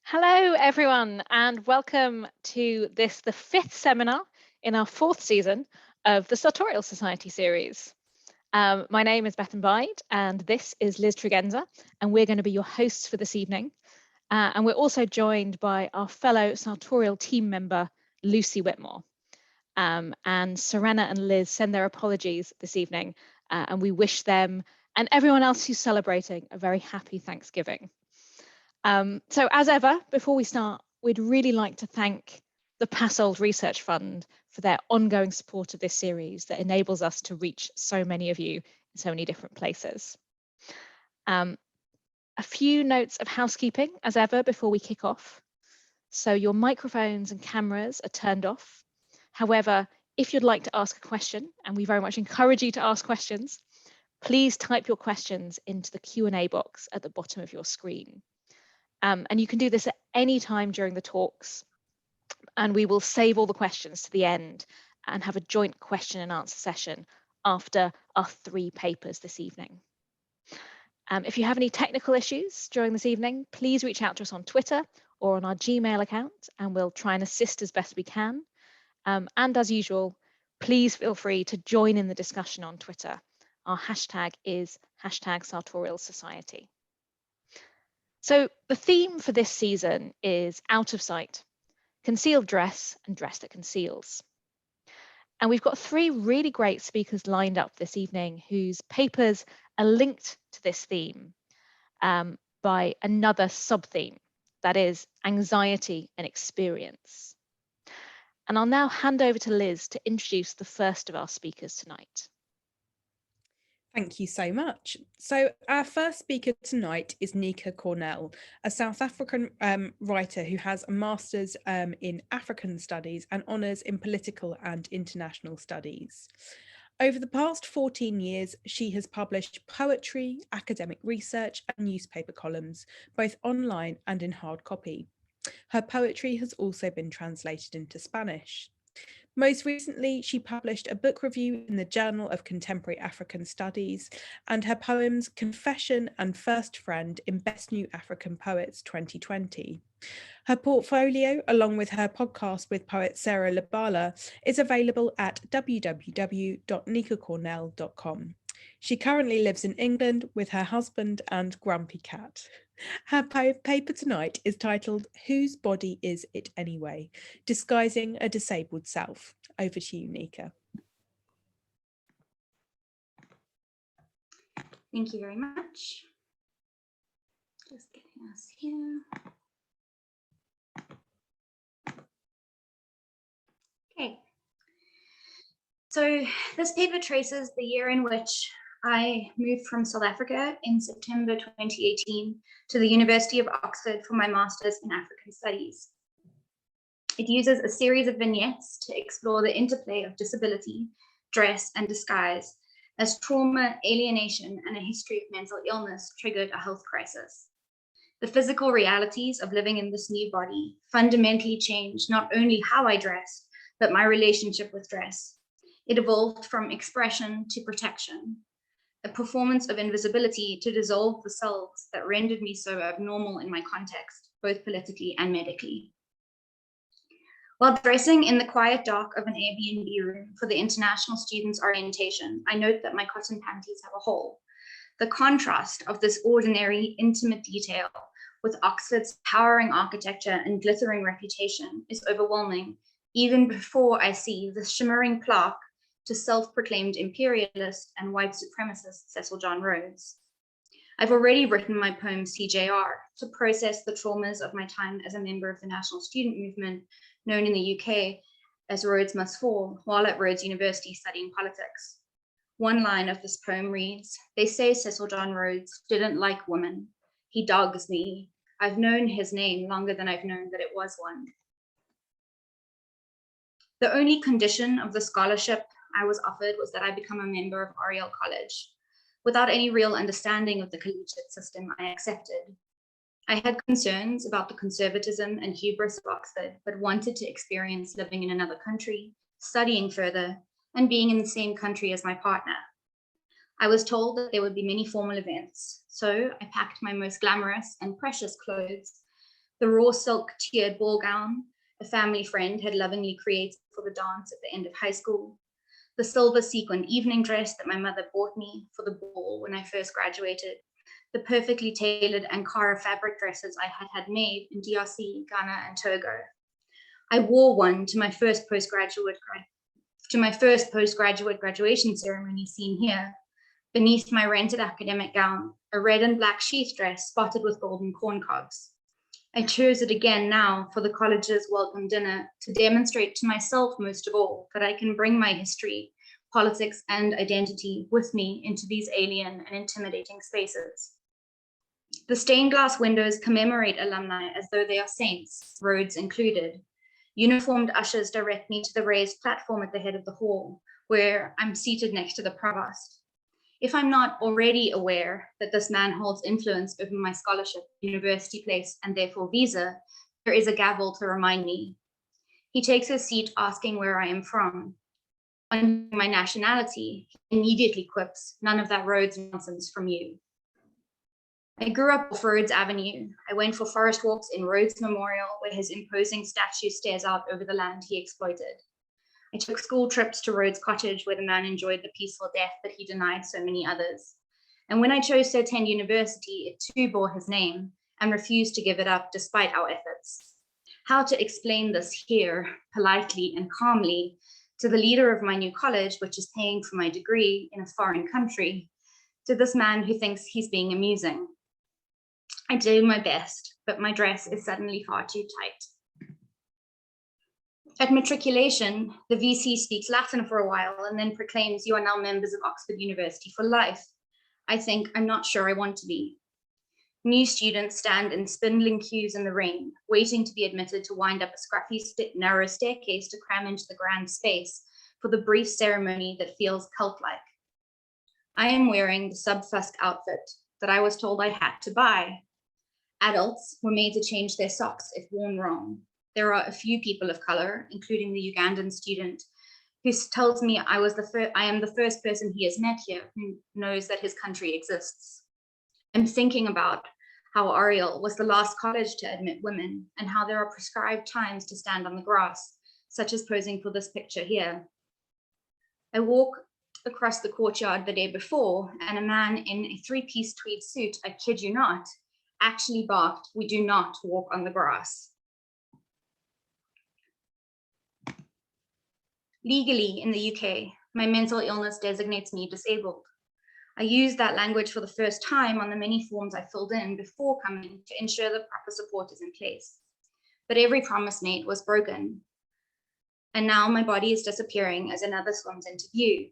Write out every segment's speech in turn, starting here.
Hello, everyone, and welcome to this, the fifth seminar in our fourth season of the Sartorial Society series. My name is Bethan Bide, and this is Liz Tregenza, and we're going to be your hosts for this evening. And we're also joined by our fellow Sartorial team member, Lucy Whitmore. And Serena and Liz send their apologies this evening, and we wish them and everyone else who's celebrating a very happy Thanksgiving. So as ever, before we start, we'd really like to thank the Passold Research Fund for their ongoing support of this series that enables us to reach so many of you in so many different places. A few notes of housekeeping as ever before we kick off. So your microphones and cameras are turned off. However, if you'd like to ask a question, and we very much encourage you to ask questions, please type your questions into the Q&A box at the bottom of your screen. And you can do this at any time during the talks, and we will save all the questions to the end and have a joint question and answer session after our 3 papers this evening. If you have any technical issues during this evening, please reach out to us on Twitter or on our Gmail account, and we'll try and assist as best we can. And as usual, please feel free to join in the discussion on Twitter. Our hashtag is #SartorialSociety. So the theme for this season is out of sight, concealed dress and dress that conceals. And we've got 3 really great speakers lined up this evening whose papers are linked to this theme by another sub-theme, that is anxiety and experience. And I'll now hand over to Liz to introduce the first of our speakers tonight. Thank you so much. So our first speaker tonight is Nica Cornell, a South African writer who has a master's in African studies and honours in political and international studies. Over the past 14 years, she has published poetry, academic research and newspaper columns, both online and in hard copy. Her poetry has also been translated into Spanish. Most recently, she published a book review in the Journal of Contemporary African Studies, and her poems Confession and First Friend in Best New African Poets 2020. Her portfolio, along with her podcast with poet Sarah Labala, is available at www.nicacornell.com. She currently lives in England with her husband and grumpy cat. Her paper tonight is titled Whose Body Is It Anyway? Disguising a Disabled Self. Over to you, Nica. Thank you very much. Just getting us here. Okay. So this paper traces the year in which I moved from South Africa in September 2018 to the University of Oxford for my master's in African Studies. It uses a series of vignettes to explore the interplay of disability, dress, and disguise as trauma, alienation, and a history of mental illness triggered a health crisis. The physical realities of living in this new body fundamentally changed not only how I dressed, but my relationship with dress. It evolved from expression to protection, a performance of invisibility to dissolve the selves that rendered me so abnormal in my context, both politically and medically. While dressing in the quiet dark of an Airbnb room for the international students' orientation, I note that my cotton panties have a hole. The contrast of this ordinary, intimate detail with Oxford's towering architecture and glittering reputation is overwhelming, even before I see the shimmering plaque to self-proclaimed imperialist and white supremacist Cecil John Rhodes. I've already written my poem CJR to process the traumas of my time as a member of the national student movement, known in the UK as Rhodes Must Fall, while at Rhodes University studying politics. One line of this poem reads, "They say Cecil John Rhodes didn't like women. He dogs me. I've known his name longer than I've known that it was one." The only condition of the scholarship I was offered was that I become a member of Oriel College. Without any real understanding of the collegiate system, I accepted. I had concerns about the conservatism and hubris of Oxford, but wanted to experience living in another country, studying further, and being in the same country as my partner. I was told that there would be many formal events, so I packed my most glamorous and precious clothes, the The raw silk tiered ball gown a family friend had lovingly created for the dance at the end of high school, the silver sequined evening dress that my mother bought me for the ball when I first graduated, the perfectly tailored Ankara fabric dresses I had had made in DRC, Ghana, and Togo. I wore one to my first postgraduate graduation ceremony seen here, beneath my rented academic gown, a red and black sheath dress spotted with golden corn cobs. I chose it again now for the college's welcome dinner to demonstrate to myself most of all that I can bring my history, politics, and identity with me into these alien and intimidating spaces. The stained glass windows commemorate alumni as though they are saints, Rhodes included. Uniformed ushers direct me to the raised platform at the head of the hall, where I'm seated next to the provost. If I'm not already aware that this man holds influence over my scholarship, university place, and therefore visa, there is a gavel to remind me. He takes his seat asking where I am from. On my nationality, he immediately quips, none of that Rhodes nonsense from you. I grew up off Rhodes Avenue. I went for forest walks in Rhodes Memorial, where his imposing statue stares out over the land he exploited. I took school trips to Rhodes Cottage, where the man enjoyed the peaceful death that he denied so many others. And when I chose to attend university, it too bore his name and refused to give it up despite our efforts. How to explain this here, politely and calmly, to the leader of my new college, which is paying for my degree in a foreign country, to this man who thinks he's being amusing? I do my best, but my dress is suddenly far too tight. At matriculation, the VC speaks Latin for a while and then proclaims you are now members of Oxford University for life. I think I'm not sure I want to be. New students stand in spindling queues in the rain, waiting to be admitted to wind up a scruffy, narrow staircase to cram into the grand space for the brief ceremony that feels cult-like. I am wearing the sub-fusk outfit that I was told I had to buy. Adults were made to change their socks if worn wrong. There are a few people of color, including the Ugandan student, who tells me I am the first person he has met here who knows that his country exists. I'm thinking about how Ariel was the last college to admit women and how there are prescribed times to stand on the grass, such as posing for this picture here. I walk across the courtyard the day before, and a man in a three-piece tweed suit, I kid you not, actually barked, "We do not walk on the grass." Legally in the UK, my mental illness designates me disabled. I used that language for the first time on the many forms I filled in before coming to ensure that proper support is in place. But every promise made was broken. And now my body is disappearing as another swims into view.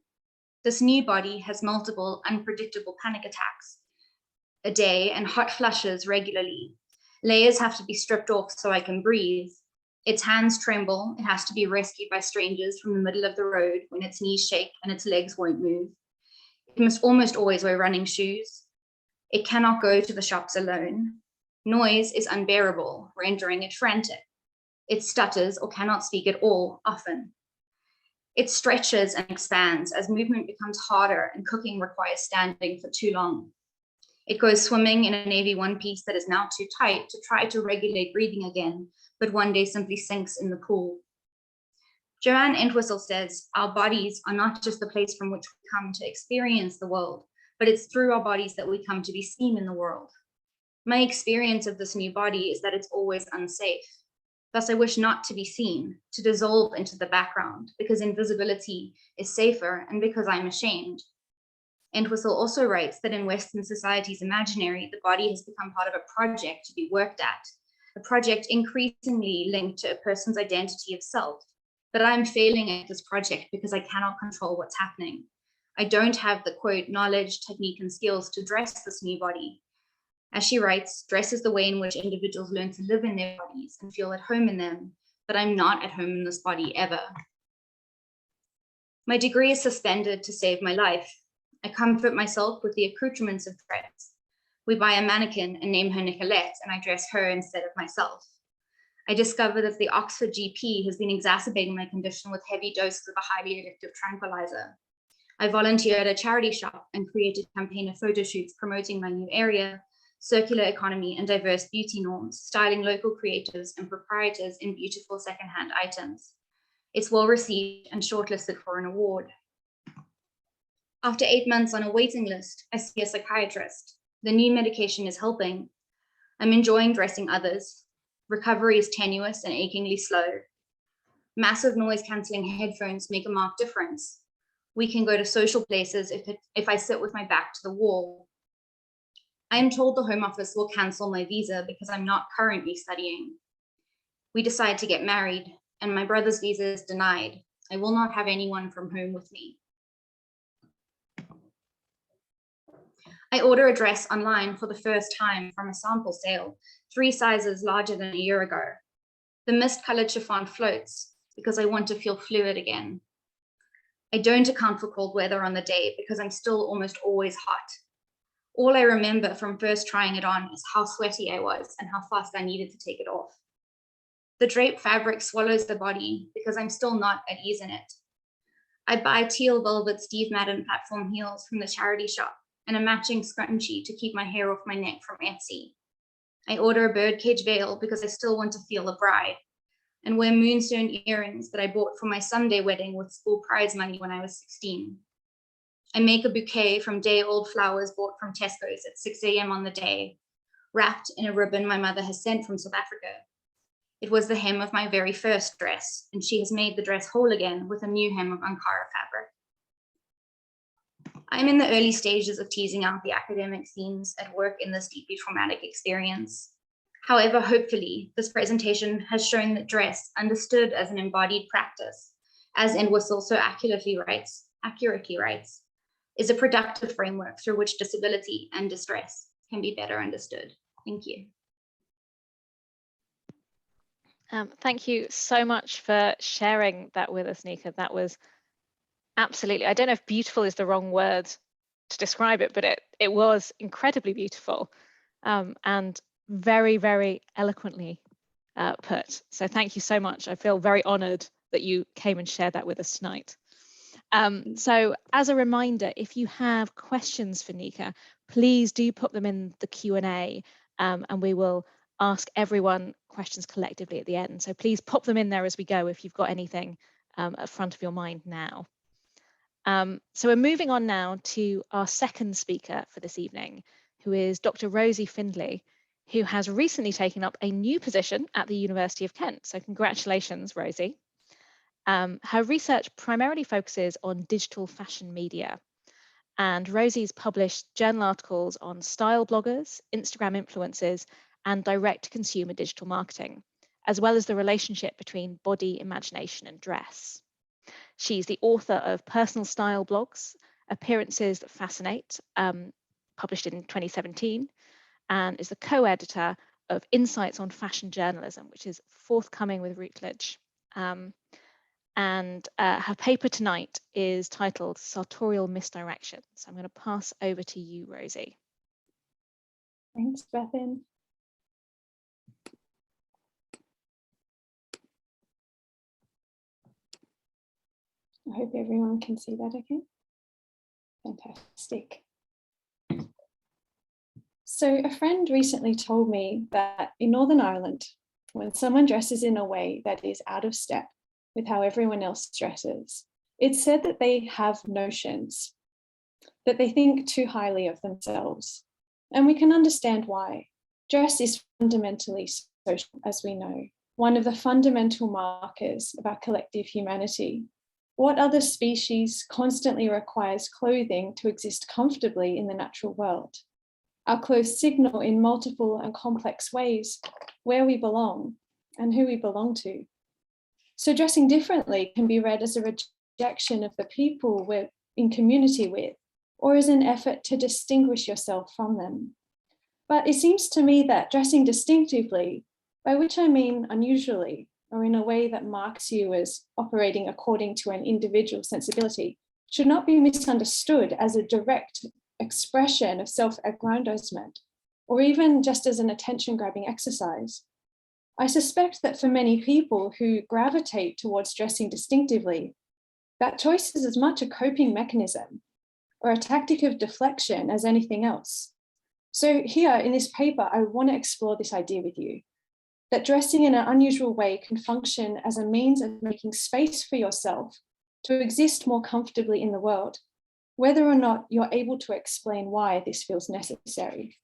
This new body has multiple unpredictable panic attacks a day and hot flushes regularly. Layers have to be stripped off so I can breathe. Its hands tremble. It has to be rescued by strangers from the middle of the road when its knees shake and its legs won't move. It must almost always wear running shoes. It cannot go to the shops alone. Noise is unbearable, rendering it frantic. It stutters or cannot speak at all, often. It stretches and expands as movement becomes harder and cooking requires standing for too long. It goes swimming in a navy one-piece that is now too tight to try to regulate breathing again, but one day simply sinks in the pool. Joanne Entwistle says, our bodies are not just the place from which we come to experience the world, but it's through our bodies that we come to be seen in the world. My experience of this new body is that it's always unsafe. Thus, I wish not to be seen, to dissolve into the background, because invisibility is safer and because I'm ashamed. Entwistle also writes that in Western society's imaginary, the body has become part of a project to be worked at, a project increasingly linked to a person's identity of self. But I'm failing at this project because I cannot control what's happening. I don't have the, quote, knowledge, technique, and skills to dress this new body. As she writes, dress is the way in which individuals learn to live in their bodies and feel at home in them, but I'm not at home in this body ever. My degree is suspended to save my life. I comfort myself with the accoutrements of dress. We buy a mannequin and name her Nicolette, and I dress her instead of myself. I discover that the Oxford GP has been exacerbating my condition with heavy doses of a highly addictive tranquilizer. I volunteer at a charity shop and create a campaign of photo shoots promoting my new area circular economy, and diverse beauty norms, styling local creatives and proprietors in beautiful secondhand items. It's well received and shortlisted for an award. After 8 months on a waiting list, I see a psychiatrist. The new medication is helping. I'm enjoying dressing others. Recovery is tenuous and achingly slow. Massive noise-canceling headphones make a marked difference. We can go to social places if I sit with my back to the wall. I am told the Home Office will cancel my visa because I'm not currently studying. We decide to get married, and my brother's visa is denied. I will not have anyone from home with me. I order a dress online for the first time from a sample sale, 3 sizes larger than a year ago. The mist-colored chiffon floats because I want to feel fluid again. I don't account for cold weather on the day because I'm still almost always hot. All I remember from first trying it on is how sweaty I was and how fast I needed to take it off. The draped fabric swallows the body because I'm still not at ease in it. I buy teal velvet Steve Madden platform heels from the charity shop and a matching scrunchie to keep my hair off my neck from Etsy. I order a birdcage veil because I still want to feel a bride, and wear moonstone earrings that I bought for my Sunday wedding with school prize money when I was 16. I make a bouquet from day-old flowers bought from Tesco's at 6 a.m. on the day, wrapped in a ribbon my mother has sent from South Africa. It was the hem of my very first dress, and she has made the dress whole again with a new hem of Ankara fabric. I'm in the early stages of teasing out the academic themes at work in this deeply traumatic experience. However, hopefully, this presentation has shown that dress, understood as an embodied practice, as Entwistle so accurately writes, is a productive framework through which disability and distress can be better understood. Thank you. Thank you so much for sharing that with us, Nica. That was absolutely, I don't know if beautiful is the wrong word to describe it, but it was incredibly beautiful and very, very eloquently put. So thank you so much. I feel very honored that you came and shared that with us tonight. So as a reminder, if you have questions for Nica, please do put them in the Q&A and we will ask everyone questions collectively at the end. So please pop them in there as we go if you've got anything at front of your mind now. So we're moving on now to our second speaker for this evening, who is Dr. Rosie Findlay, who has recently taken up a new position at the University of Kent. So congratulations, Rosie. Her research primarily focuses on digital fashion media. And Rosie's published journal articles on style bloggers, Instagram influencers, and direct-to-consumer digital marketing, as well as the relationship between body, imagination, and dress. She's the author of Personal Style Blogs, Appearances That Fascinate, published in 2017, and is the co-editor of Insights on Fashion Journalism, which is forthcoming with Routledge. And her paper tonight is titled Sartorial Misdirection. So I'm going to pass over to you, Rosie. Thanks, Bethan. I hope everyone can see that okay. Fantastic. So a friend recently told me that in Northern Ireland, when someone dresses in a way that is out of step with how everyone else dresses, it's said that they have notions, that they think too highly of themselves. And we can understand why. Dress is fundamentally social, as we know, one of the fundamental markers of our collective humanity. What other species constantly requires clothing to exist comfortably in the natural world? Our clothes signal in multiple and complex ways where we belong and who we belong to. So dressing differently can be read as a rejection of the people we're in community with, or as an effort to distinguish yourself from them. But it seems to me that dressing distinctively, by which I mean unusually, or in a way that marks you as operating according to an individual sensibility, should not be misunderstood as a direct expression of self-aggrandizement, or even just as an attention-grabbing exercise. I suspect that for many people who gravitate towards dressing distinctively, that choice is as much a coping mechanism or a tactic of deflection as anything else. So here in this paper, I want to explore this idea with you, that dressing in an unusual way can function as a means of making space for yourself to exist more comfortably in the world, whether or not you're able to explain why this feels necessary.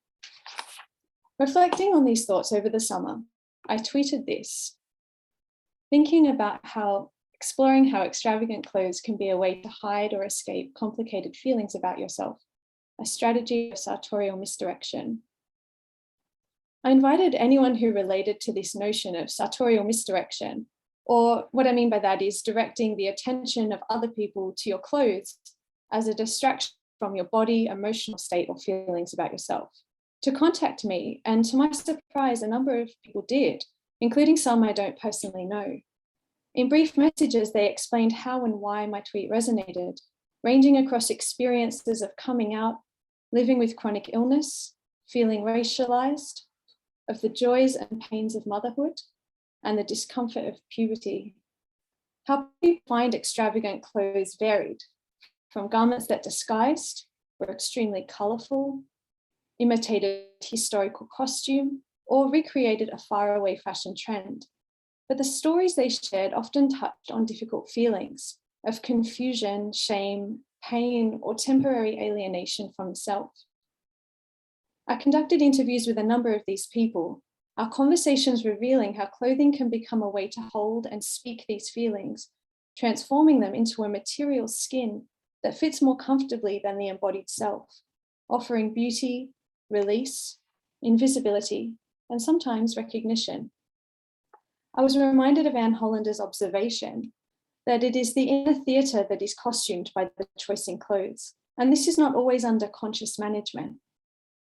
Reflecting on these thoughts over the summer, I tweeted this, thinking about exploring how extravagant clothes can be a way to hide or escape complicated feelings about yourself, a strategy of sartorial misdirection. I invited anyone who related to this notion of sartorial misdirection, or what I mean by that is directing the attention of other people to your clothes as a distraction from your body, emotional state, or feelings about yourself, to contact me. And to my surprise, a number of people did, including some I don't personally know. In brief messages, they explained how and why my tweet resonated, ranging across experiences of coming out, living with chronic illness, feeling racialized, of the joys and pains of motherhood, and the discomfort of puberty. How people find extravagant clothes varied, from garments that disguised, were extremely colorful, imitated historical costume, or recreated a faraway fashion trend. But the stories they shared often touched on difficult feelings of confusion, shame, pain, or temporary alienation from self. I conducted interviews with a number of these people, our conversations revealing how clothing can become a way to hold and speak these feelings, transforming them into a material skin that fits more comfortably than the embodied self, offering beauty, release, invisibility, and sometimes recognition. I was reminded of Anne Hollander's observation that it is the inner theatre that is costumed by the choice in clothes, and this is not always under conscious management.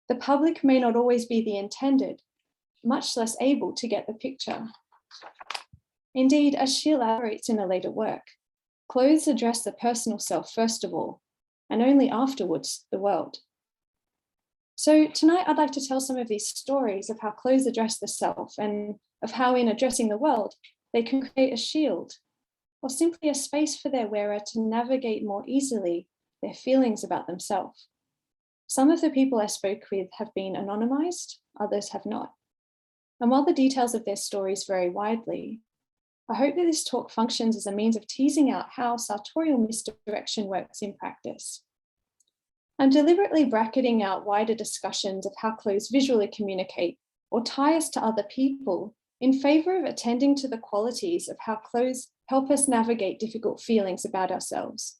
The public may not always be the intended, much less able to get the picture. Indeed, as she elaborates in a later work, clothes address the personal self first of all, and only afterwards the world. So tonight I'd like to tell some of these stories of how clothes address the self and of how in addressing the world, they can create a shield or simply a space for their wearer to navigate more easily their feelings about themselves. Some of the people I spoke with have been anonymized, others have not. And while the details of their stories vary widely, I hope that this talk functions as a means of teasing out how sartorial misdirection works in practice. I'm deliberately bracketing out wider discussions of how clothes visually communicate or tie us to other people in favor of attending to the qualities of how clothes help us navigate difficult feelings about ourselves.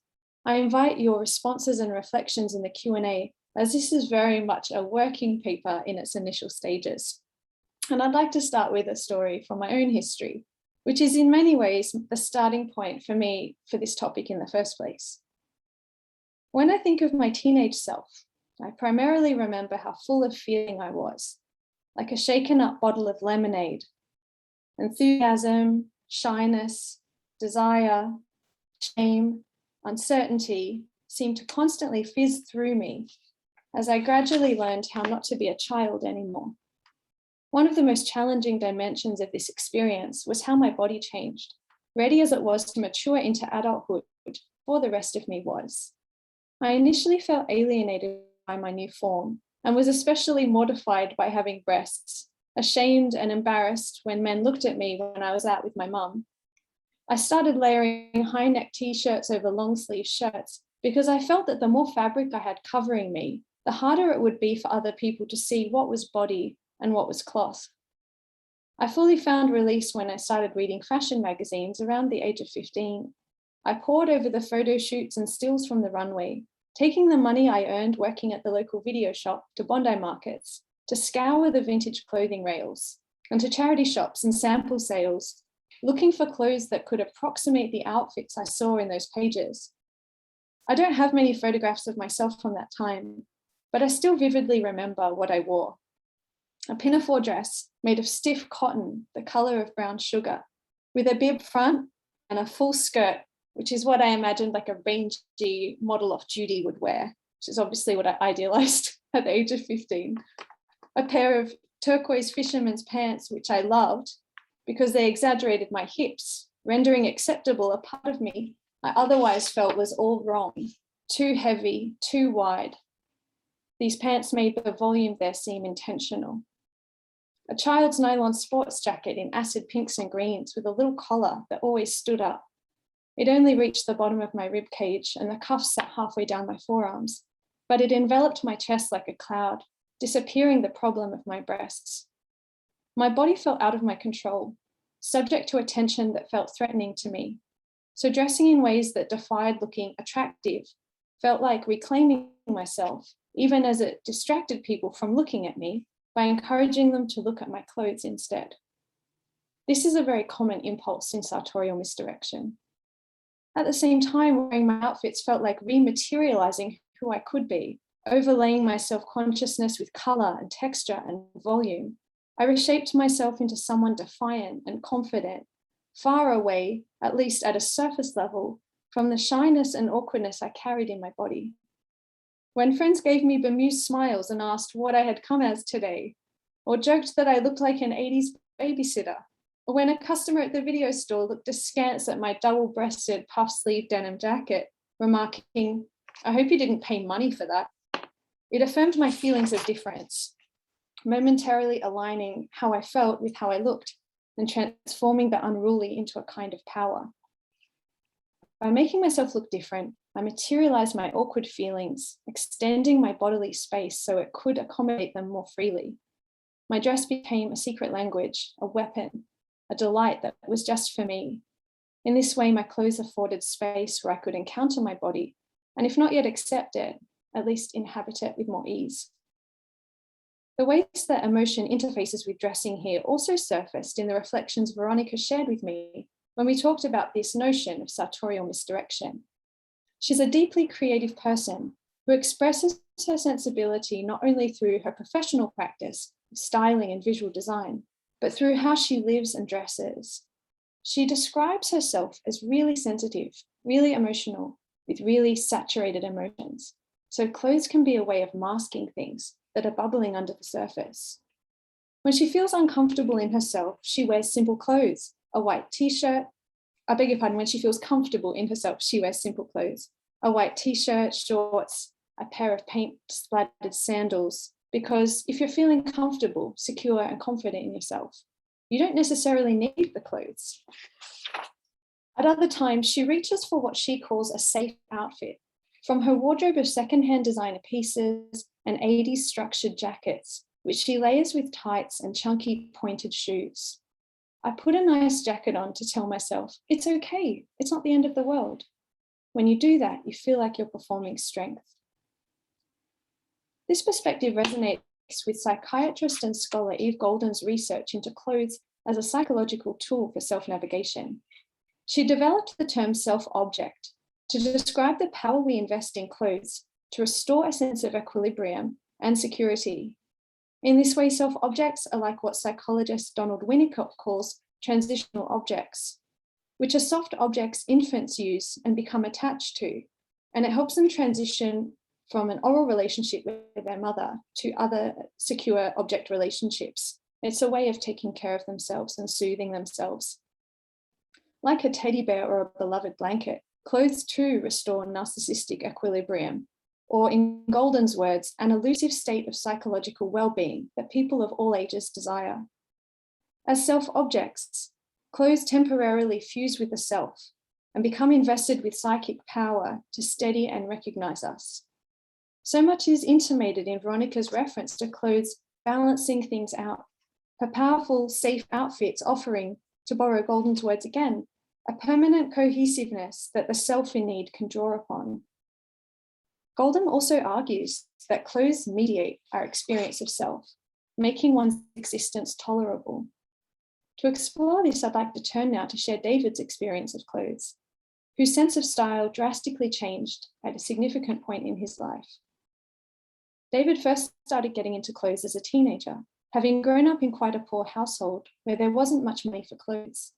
I invite your responses and reflections in the Q&A, as this is very much a working paper in its initial stages. And I'd like to start with a story from my own history, which is in many ways the starting point for me for this topic in the first place. When I think of my teenage self, I primarily remember how full of feeling I was, like a shaken up bottle of lemonade. Enthusiasm, shyness, desire, shame, uncertainty seemed to constantly fizz through me as I gradually learned how not to be a child anymore. One of the most challenging dimensions of this experience was how my body changed, ready as it was to mature into adulthood before the rest of me was. I initially felt alienated by my new form and was especially mortified by having breasts, ashamed and embarrassed when men looked at me when I was out with my mum. I started layering high-neck t-shirts over long-sleeve shirts because I felt that the more fabric I had covering me, the harder it would be for other people to see what was body and what was cloth. I fully found release when I started reading fashion magazines around the age of 15. I pored over the photo shoots and stills from the runway, taking the money I earned working at the local video shop to Bondi markets, to scour the vintage clothing rails, and to charity shops and sample sales, looking for clothes that could approximate the outfits I saw in those pages. I don't have many photographs of myself from that time, but I still vividly remember what I wore. A pinafore dress made of stiff cotton, the color of brown sugar, with a bib front and a full skirt, which is what I imagined like a rangy model off duty would wear, which is obviously what I idealized at the age of 15. A pair of turquoise fisherman's pants, which I loved because they exaggerated my hips, rendering acceptable a part of me I otherwise felt was all wrong, too heavy, too wide. These pants made the volume there seem intentional. A child's nylon sports jacket in acid pinks and greens with a little collar that always stood up. It only reached the bottom of my rib cage and the cuffs sat halfway down my forearms, but it enveloped my chest like a cloud, disappearing the problem of my breasts. My body felt out of my control, subject to a tension that felt threatening to me. So dressing in ways that defied looking attractive felt like reclaiming myself, even as it distracted people from looking at me by encouraging them to look at my clothes instead. This is a very common impulse in sartorial misdirection. At the same time, wearing my outfits felt like rematerializing who I could be, overlaying my self-consciousness with color and texture and volume. I reshaped myself into someone defiant and confident, far away, at least at a surface level, from the shyness and awkwardness I carried in my body. When friends gave me bemused smiles and asked what I had come as today, or joked that I looked like an 80s babysitter, or when a customer at the video store looked askance at my double-breasted puff-sleeve denim jacket, remarking, "I hope you didn't pay money for that," it affirmed my feelings of difference, momentarily aligning how I felt with how I looked and transforming the unruly into a kind of power. By making myself look different, I materialized my awkward feelings, extending my bodily space so it could accommodate them more freely. My dress became a secret language, a weapon, a delight that was just for me. In this way, my clothes afforded space where I could encounter my body, and if not yet accept it, at least inhabit it with more ease. The ways that emotion interfaces with dressing here also surfaced in the reflections Veronica shared with me when we talked about this notion of sartorial misdirection. She's a deeply creative person who expresses her sensibility not only through her professional practice of styling and visual design, but through how she lives and dresses. She describes herself as really sensitive, really emotional, with really saturated emotions. So clothes can be a way of masking things that are bubbling under the surface. When she feels uncomfortable in herself, she wears simple clothes, a white t-shirt. I beg your pardon, when she feels comfortable in herself, she wears simple clothes, a white t-shirt, shorts, a pair of paint splattered sandals, because if you're feeling comfortable, secure, and confident in yourself, you don't necessarily need the clothes. At other times, she reaches for what she calls a safe outfit, from her wardrobe of secondhand designer pieces and 80s structured jackets, which she layers with tights and chunky pointed shoes. I put a nice jacket on to tell myself, it's okay, it's not the end of the world. When you do that, you feel like you're performing strength. This perspective resonates with psychiatrist and scholar Eve Golden's research into clothes as a psychological tool for self-navigation. She developed the term self-object to describe the power we invest in clothes to restore a sense of equilibrium and security. In this way, self-objects are like what psychologist Donald Winnicott calls transitional objects, which are soft objects infants use and become attached to, and it helps them transition from an oral relationship with their mother to other secure object relationships. It's a way of taking care of themselves and soothing themselves. Like a teddy bear or a beloved blanket, clothes too restore narcissistic equilibrium, or in Golden's words, an elusive state of psychological well-being that people of all ages desire. As self-objects, clothes temporarily fuse with the self and become invested with psychic power to steady and recognize us. So much is intimated in Veronica's reference to clothes balancing things out, her powerful, safe outfits offering, to borrow Golden's words again, a permanent cohesiveness that the self in need can draw upon. Golden also argues that clothes mediate our experience of self, making one's existence tolerable. To explore this, I'd like to turn now to share David's experience of clothes, whose sense of style drastically changed at a significant point in his life. David first started getting into clothes as a teenager, having grown up in quite a poor household where there wasn't much money for clothes.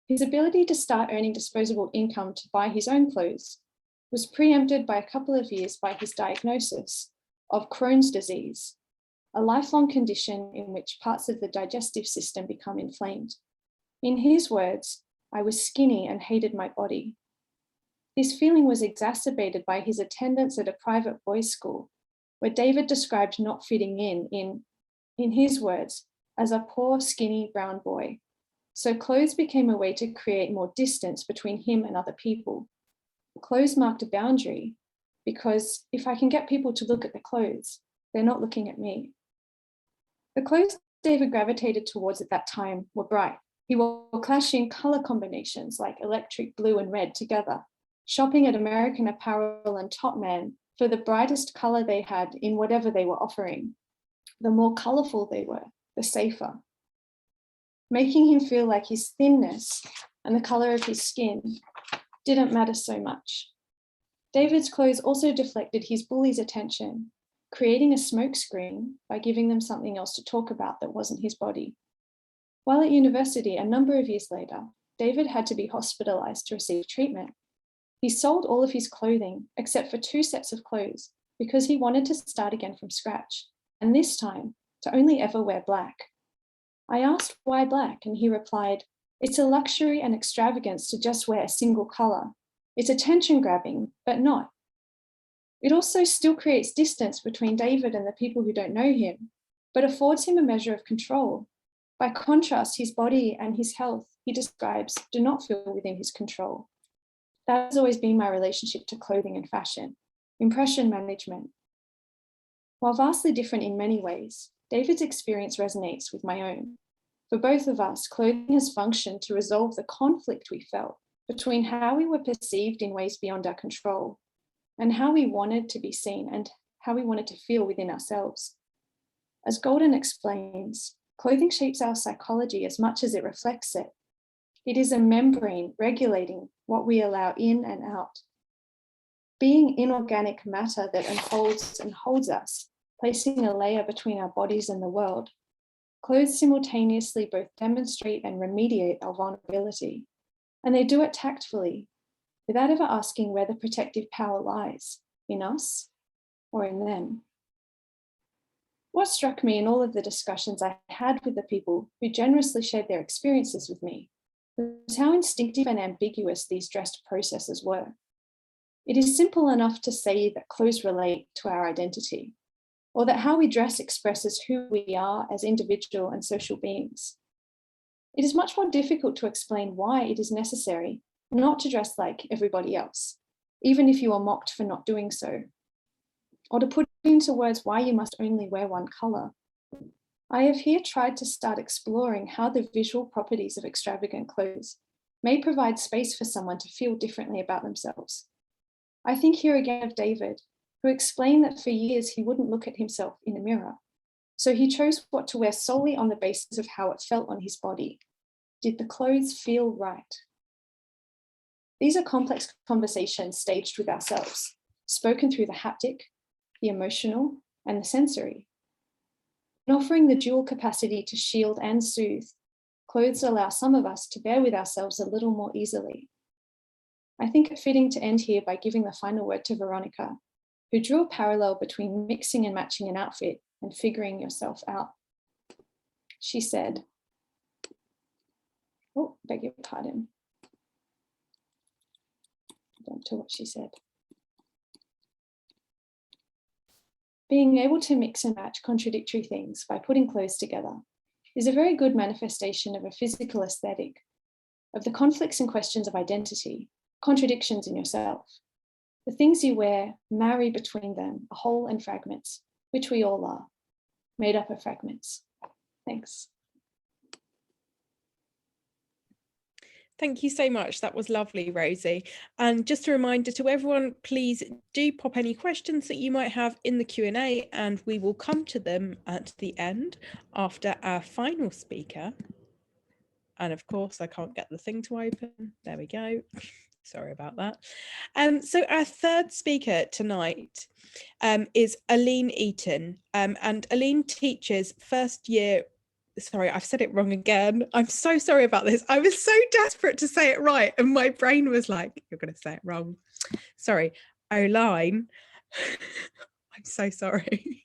His ability to start earning disposable income to buy his own clothes was preempted by a couple of years by his diagnosis of Crohn's disease, a lifelong condition in which parts of the digestive system become inflamed. In his words, I was skinny and hated my body. This feeling was exacerbated by his attendance at a private boys' school, where David described not fitting in his words, as a poor, skinny brown boy. So clothes became a way to create more distance between him and other people. Clothes marked a boundary because if I can get people to look at the clothes, they're not looking at me. The clothes David gravitated towards at that time were bright. He wore clashing color combinations like electric blue and red together, shopping at American Apparel and Topman for the brightest color they had in whatever they were offering. The more colorful they were, the safer. Making him feel like his thinness and the color of his skin didn't matter so much. David's clothes also deflected his bullies' attention, creating a smokescreen by giving them something else to talk about that wasn't his body. While at university, a number of years later, David had to be hospitalized to receive treatment. He sold all of his clothing except for 2 sets of clothes because he wanted to start again from scratch, and this time to only ever wear black. I asked why black, and he replied, "It's a luxury and extravagance to just wear a single color. It's attention grabbing, but not. It also still creates distance between David and the people who don't know him, but affords him a measure of control. By contrast, his body and his health, he describes, do not feel within his control. That has always been my relationship to clothing and fashion, impression management. While vastly different in many ways, David's experience resonates with my own. For both of us, clothing has functioned to resolve the conflict we felt between how we were perceived in ways beyond our control and how we wanted to be seen and how we wanted to feel within ourselves. As Golden explains, clothing shapes our psychology as much as it reflects it. It is a membrane regulating what we allow in and out. Being inorganic matter that unfolds and holds us, placing a layer between our bodies and the world, clothes simultaneously both demonstrate and remediate our vulnerability, and they do it tactfully, without ever asking where the protective power lies, in us or in them. What struck me in all of the discussions I had with the people who generously shared their experiences with me was how instinctive and ambiguous these dressed processes were. It is simple enough to say that clothes relate to our identity, or that how we dress expresses who we are as individual and social beings. It is much more difficult to explain why it is necessary not to dress like everybody else, even if you are mocked for not doing so, or to put into words why you must only wear one color. I have here tried to start exploring how the visual properties of extravagant clothes may provide space for someone to feel differently about themselves. I think here again of David, who explained that for years he wouldn't look at himself in a mirror. So he chose what to wear solely on the basis of how it felt on his body. Did the clothes feel right? These are complex conversations staged with ourselves, spoken through the haptic, the emotional, and the sensory. In offering the dual capacity to shield and soothe, clothes allow some of us to bear with ourselves a little more easily. I think it fitting to end here by giving the final word to Veronica, who drew a parallel between mixing and matching an outfit and figuring yourself out. She said, oh, beg your pardon. Jump to what she said. Being able to mix and match contradictory things by putting clothes together is a very good manifestation of a physical aesthetic, of the conflicts and questions of identity, contradictions in yourself. The things you wear marry between them, a whole and fragments, which we all are, made up of fragments. Thanks. Thank you so much. That was lovely, Rosie. And just a reminder to everyone, please do pop any questions that you might have in the Q&A, and we will come to them at the end after our final speaker. And of course, I can't get the thing to open. There we go. Sorry about that. So our third speaker tonight is Oline Eaton. And Oline teaches first year. Sorry, I've said it wrong again. I'm so sorry about this. I was so desperate to say it right, and my brain was like, you're going to say it wrong. Sorry, Oline. I'm so sorry.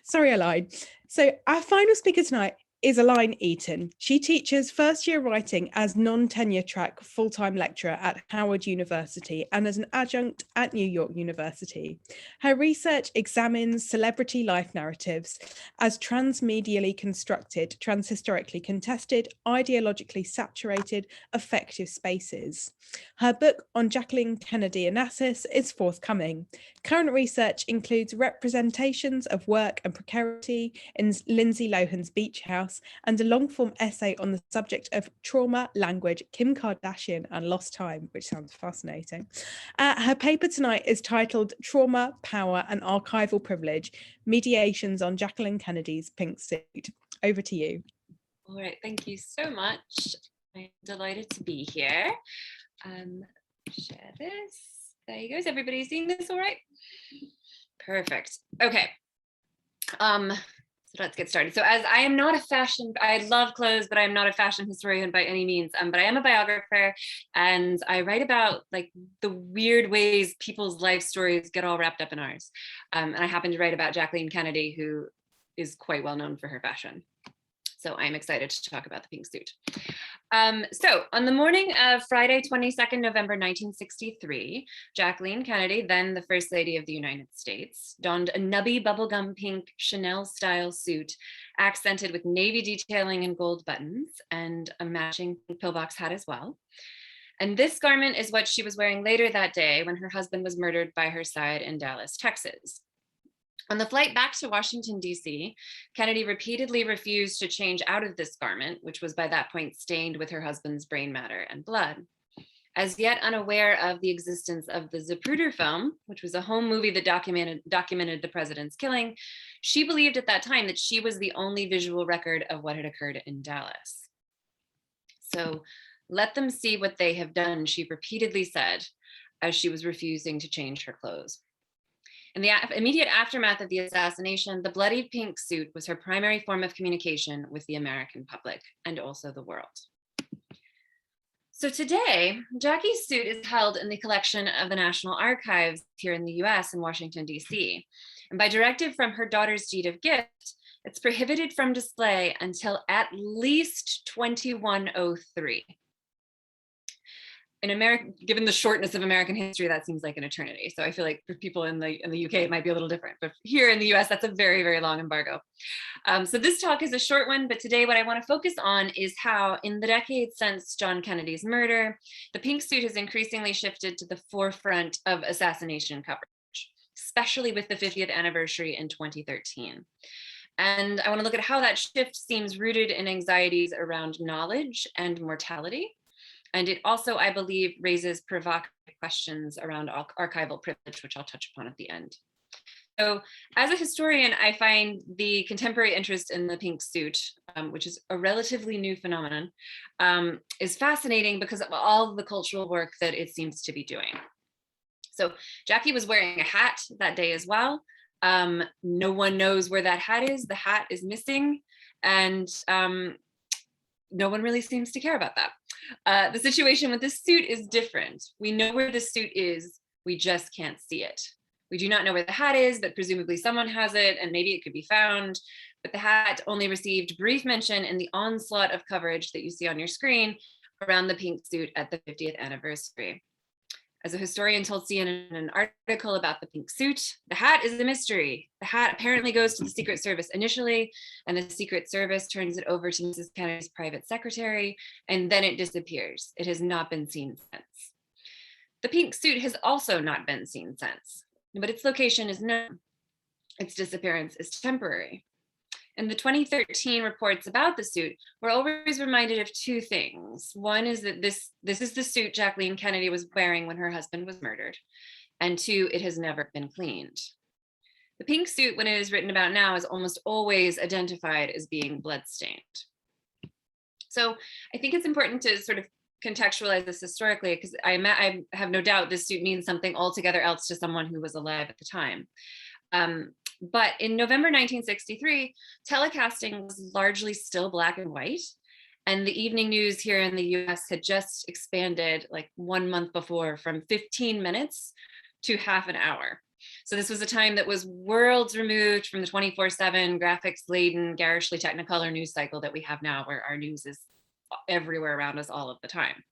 Sorry, Oline. So our final speaker tonight is Oline Eaton. She teaches first-year writing as non-tenure track full-time lecturer at Howard University and as an adjunct at New York University. Her research examines celebrity life narratives as transmedially constructed, transhistorically contested, ideologically saturated, affective spaces. Her book on Jacqueline Kennedy Onassis is forthcoming. Current research includes representations of work and precarity in Lindsay Lohan's Beach House and a long-form essay on the subject of trauma, language, Kim Kardashian and lost time, which sounds fascinating. Her paper tonight is titled Trauma, Power and Archival Privilege, Mediations on Jacqueline Kennedy's Pink Suit. Over to you. All right, thank you so much. I'm delighted to be here. Share this. There you go. Is everybody seeing this all right? Perfect. Okay. So let's get started. So as I am not I love clothes, but I'm not a fashion historian by any means, but I am a biographer and I write about like the weird ways people's life stories get all wrapped up in ours. And I happen to write about Jacqueline Kennedy, who is quite well known for her fashion. So I'm excited to talk about the pink suit. So on the morning of Friday, 22nd November, 1963, Jacqueline Kennedy, then the First Lady of the United States, donned a nubby bubblegum pink Chanel style suit, accented with navy detailing and gold buttons, and a matching pillbox hat as well. And this garment is what she was wearing later that day when her husband was murdered by her side in Dallas, Texas. On the flight back to Washington, D.C., Kennedy repeatedly refused to change out of this garment, which was by that point stained with her husband's brain matter and blood. As yet unaware of the existence of the Zapruder film, which was a home movie that documented the president's killing, she believed at that time that she was the only visual record of what had occurred in Dallas. So let them see what they have done, she repeatedly said, as she was refusing to change her clothes. In the immediate aftermath of the assassination, the bloodied pink suit was her primary form of communication with the American public and also the world. So today, Jackie's suit is held in the collection of the National Archives here in the US in Washington, D.C. And by directive from her daughter's deed of gift, it's prohibited from display until at least 2103. In America, given the shortness of American history, that seems like an eternity. So I feel like for people in the UK, it might be a little different, but here in the US, that's a very, very long embargo. So this talk is a short one, but today what I want to focus on is how in the decades since John Kennedy's murder, the pink suit has increasingly shifted to the forefront of assassination coverage, especially with the 50th anniversary in 2013. And I want to look at how that shift seems rooted in anxieties around knowledge and mortality. And it also, I believe, raises provocative questions around archival privilege, which I'll touch upon at the end. So as a historian, I find the contemporary interest in the pink suit, which is a relatively new phenomenon, is fascinating because of all of the cultural work that it seems to be doing. So Jackie was wearing a hat that day as well. No one knows where that hat is. The hat is missing, and no one really seems to care about that. The situation with this suit is different. We know where the suit is, we just can't see it. We do not know where the hat is, but presumably someone has it and maybe it could be found. But the hat only received brief mention in the onslaught of coverage that you see on your screen around the pink suit at the 50th anniversary. As a historian told CNN in an article about the pink suit, the hat is a mystery. The hat apparently goes to the Secret Service initially, and the Secret Service turns it over to Mrs. Kennedy's private secretary, and then it disappears. It has not been seen since. The pink suit has also not been seen since, but its location is known. Its disappearance is temporary. In the 2013 reports about the suit, we're always reminded of two things. One is that this is the suit Jacqueline Kennedy was wearing when her husband was murdered. And two, it has never been cleaned. The pink suit, when it is written about now, is almost always identified as being bloodstained. So I think it's important to sort of contextualize this historically, because I have no doubt this suit means something altogether else to someone who was alive at the time. But in November 1963, telecasting was largely still black and white. And the evening news here in the US had just expanded like 1 month before from 15 minutes to half an hour. So this was a time that was worlds removed from the 24/7 graphics-laden, garishly technicolor news cycle that we have now, where our news is everywhere around us all of the time.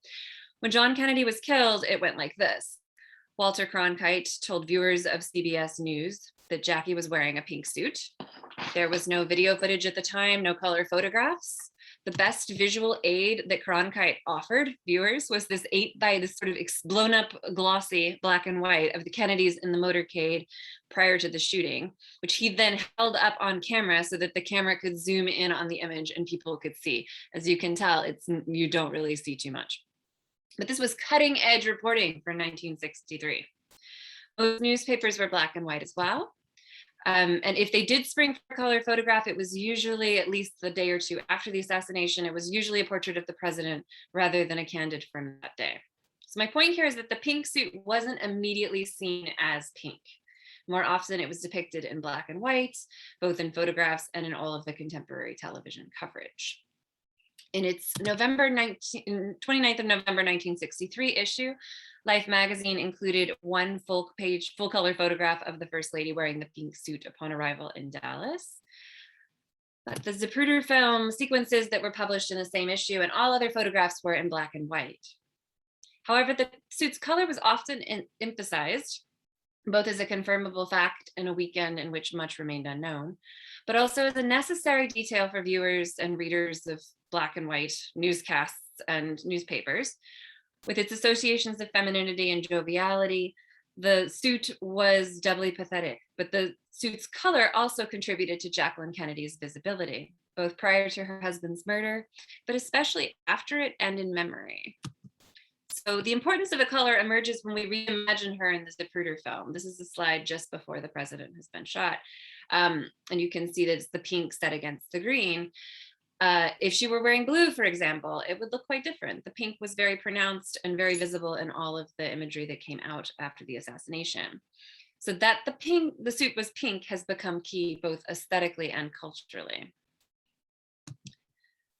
When John Kennedy was killed, it went like this. Walter Cronkite told viewers of CBS News that Jackie was wearing a pink suit. There was no video footage at the time, no color photographs. The best visual aid that Cronkite offered viewers was this sort of blown up glossy black and white of the Kennedys in the motorcade prior to the shooting, which he then held up on camera so that the camera could zoom in on the image and people could see. As you can tell, you don't really see too much. But this was cutting edge reporting for 1963. Most newspapers were black and white as well. And if they did spring for a color photograph, it was usually at least the day or two after the assassination. It was usually a portrait of the president rather than a candid from that day. So my point here is that the pink suit wasn't immediately seen as pink. More often, it was depicted in black and white, both in photographs and in all of the contemporary television coverage. In its 29th of November 1963 issue, Life magazine included one full color photograph of the First Lady wearing the pink suit upon arrival in Dallas. But the Zapruder film sequences that were published in the same issue and all other photographs were in black and white. However, the suit's color was often emphasized, both as a confirmable fact in a weekend in which much remained unknown, but also as a necessary detail for viewers and readers of black and white newscasts and newspapers. With its associations of femininity and joviality, the suit was doubly pathetic, but the suit's color also contributed to Jacqueline Kennedy's visibility, both prior to her husband's murder, but especially after it and in memory. So the importance of the color emerges when we reimagine her in the Zapruder film. This is the slide just before the president has been shot. And you can see that it's the pink set against the green. If she were wearing blue, for example, it would look quite different. The pink was very pronounced and very visible in all of the imagery that came out after the assassination. So that the suit was pink has become key both aesthetically and culturally.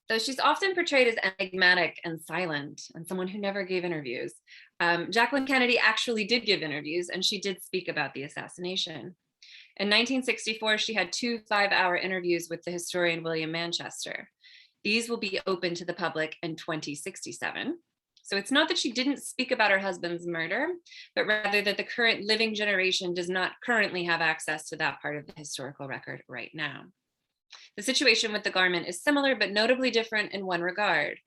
Though she's often portrayed as enigmatic and silent and someone who never gave interviews, Jacqueline Kennedy actually did give interviews and she did speak about the assassination. In 1964, she had 2 5-hour interviews with the historian William Manchester. These will be open to the public in 2067. So it's not that she didn't speak about her husband's murder, but rather that the current living generation does not currently have access to that part of the historical record right now. The situation with the garment is similar, but notably different in one regard.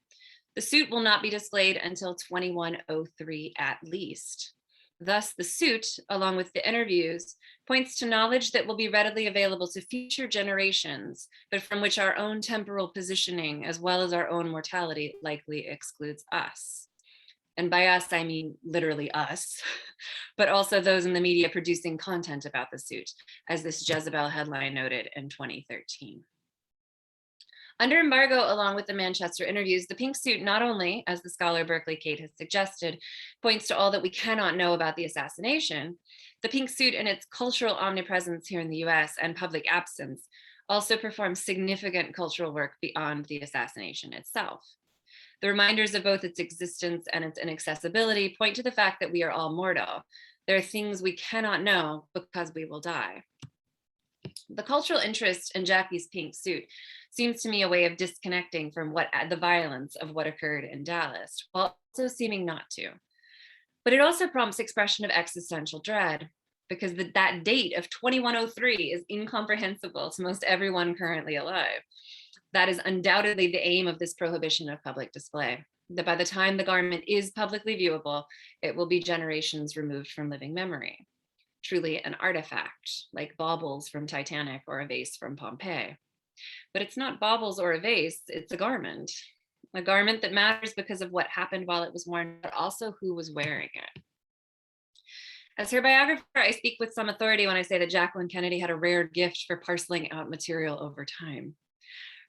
The suit will not be displayed until 2103 at least. Thus, the suit, along with the interviews, points to knowledge that will be readily available to future generations, but from which our own temporal positioning, as well as our own mortality, likely excludes us. And by us, I mean literally us, but also those in the media producing content about the suit, as this Jezebel headline noted in 2013. Under embargo, along with the Manchester interviews, the pink suit not only, as the scholar Berkeley Kate has suggested, points to all that we cannot know about the assassination, the pink suit and its cultural omnipresence here in the US and public absence also performs significant cultural work beyond the assassination itself. The reminders of both its existence and its inaccessibility point to the fact that we are all mortal. There are things we cannot know because we will die. The cultural interest in Jackie's pink suit seems to me a way of disconnecting from the violence of what occurred in Dallas, while also seeming not to. But it also prompts expression of existential dread, because that date of 2103 is incomprehensible to most everyone currently alive. That is undoubtedly the aim of this prohibition of public display, that by the time the garment is publicly viewable, it will be generations removed from living memory. Truly an artifact, like baubles from Titanic or a vase from Pompeii. But it's not baubles or a vase, it's a garment that matters because of what happened while it was worn, but also who was wearing it. As her biographer, I speak with some authority when I say that Jacqueline Kennedy had a rare gift for parceling out material over time.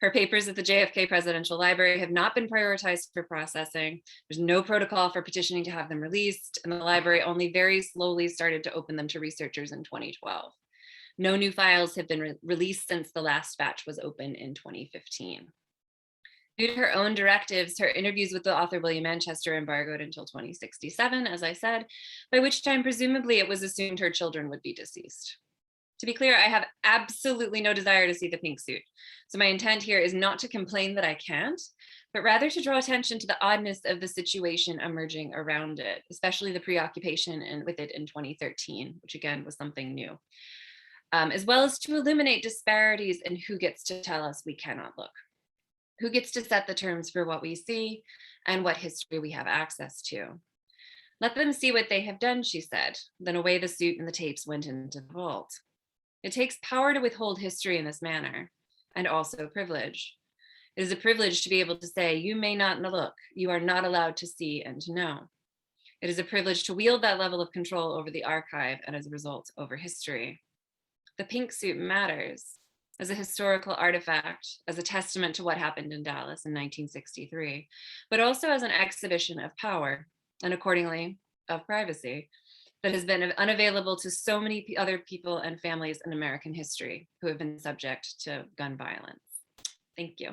Her papers at the JFK Presidential Library have not been prioritized for processing. There's no protocol for petitioning to have them released, and the library only very slowly started to open them to researchers in 2012. No new files have been released since the last batch was open in 2015. Due to her own directives, her interviews with the author William Manchester embargoed until 2067, as I said, by which time presumably it was assumed her children would be deceased. To be clear, I have absolutely no desire to see the pink suit. So my intent here is not to complain that I can't, but rather to draw attention to the oddness of the situation emerging around it, especially the preoccupation with it in 2013, which again was something new, as well as to illuminate disparities in who gets to tell us we cannot look. Who gets to set the terms for what we see and what history we have access to. Let them see what they have done, she said. Then away the suit and the tapes went into the vault. It takes power to withhold history in this manner, and also privilege. It is a privilege to be able to say, you may not look, you are not allowed to see and to know. It is a privilege to wield that level of control over the archive and as a result over history. The pink suit matters as a historical artifact, as a testament to what happened in Dallas in 1963, but also as an exhibition of power and accordingly of privacy that has been unavailable to so many other people and families in American history who have been subject to gun violence. Thank you.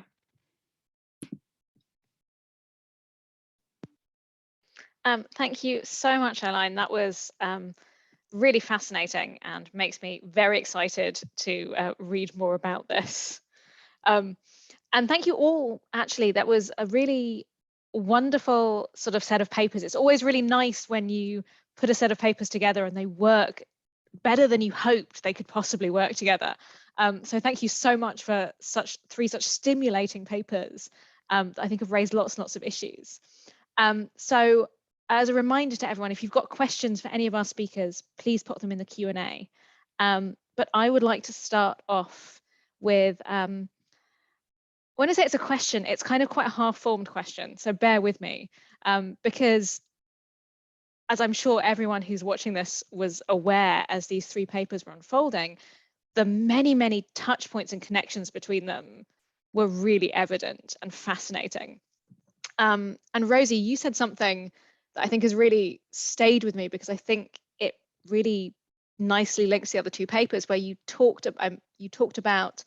Thank you so much, Oline. That was really fascinating and makes me very excited to read more about this. And thank you all, actually. That was a really wonderful sort of set of papers. It's always really nice when you put a set of papers together and they work better than you hoped they could possibly work together. So thank you so much for three such stimulating papers. I think have raised lots and lots of issues. So as a reminder to everyone, if you've got questions for any of our speakers, please put them in the Q&A. But I would like to start off with, when I say it's a question, it's kind of quite a half-formed question, so bear with me, because as I'm sure everyone who's watching this was aware as these three papers were unfolding, the many, many touch points and connections between them were really evident and fascinating. And Rosie, you said something that I think has really stayed with me because I think it really nicely links the other two papers where you talked about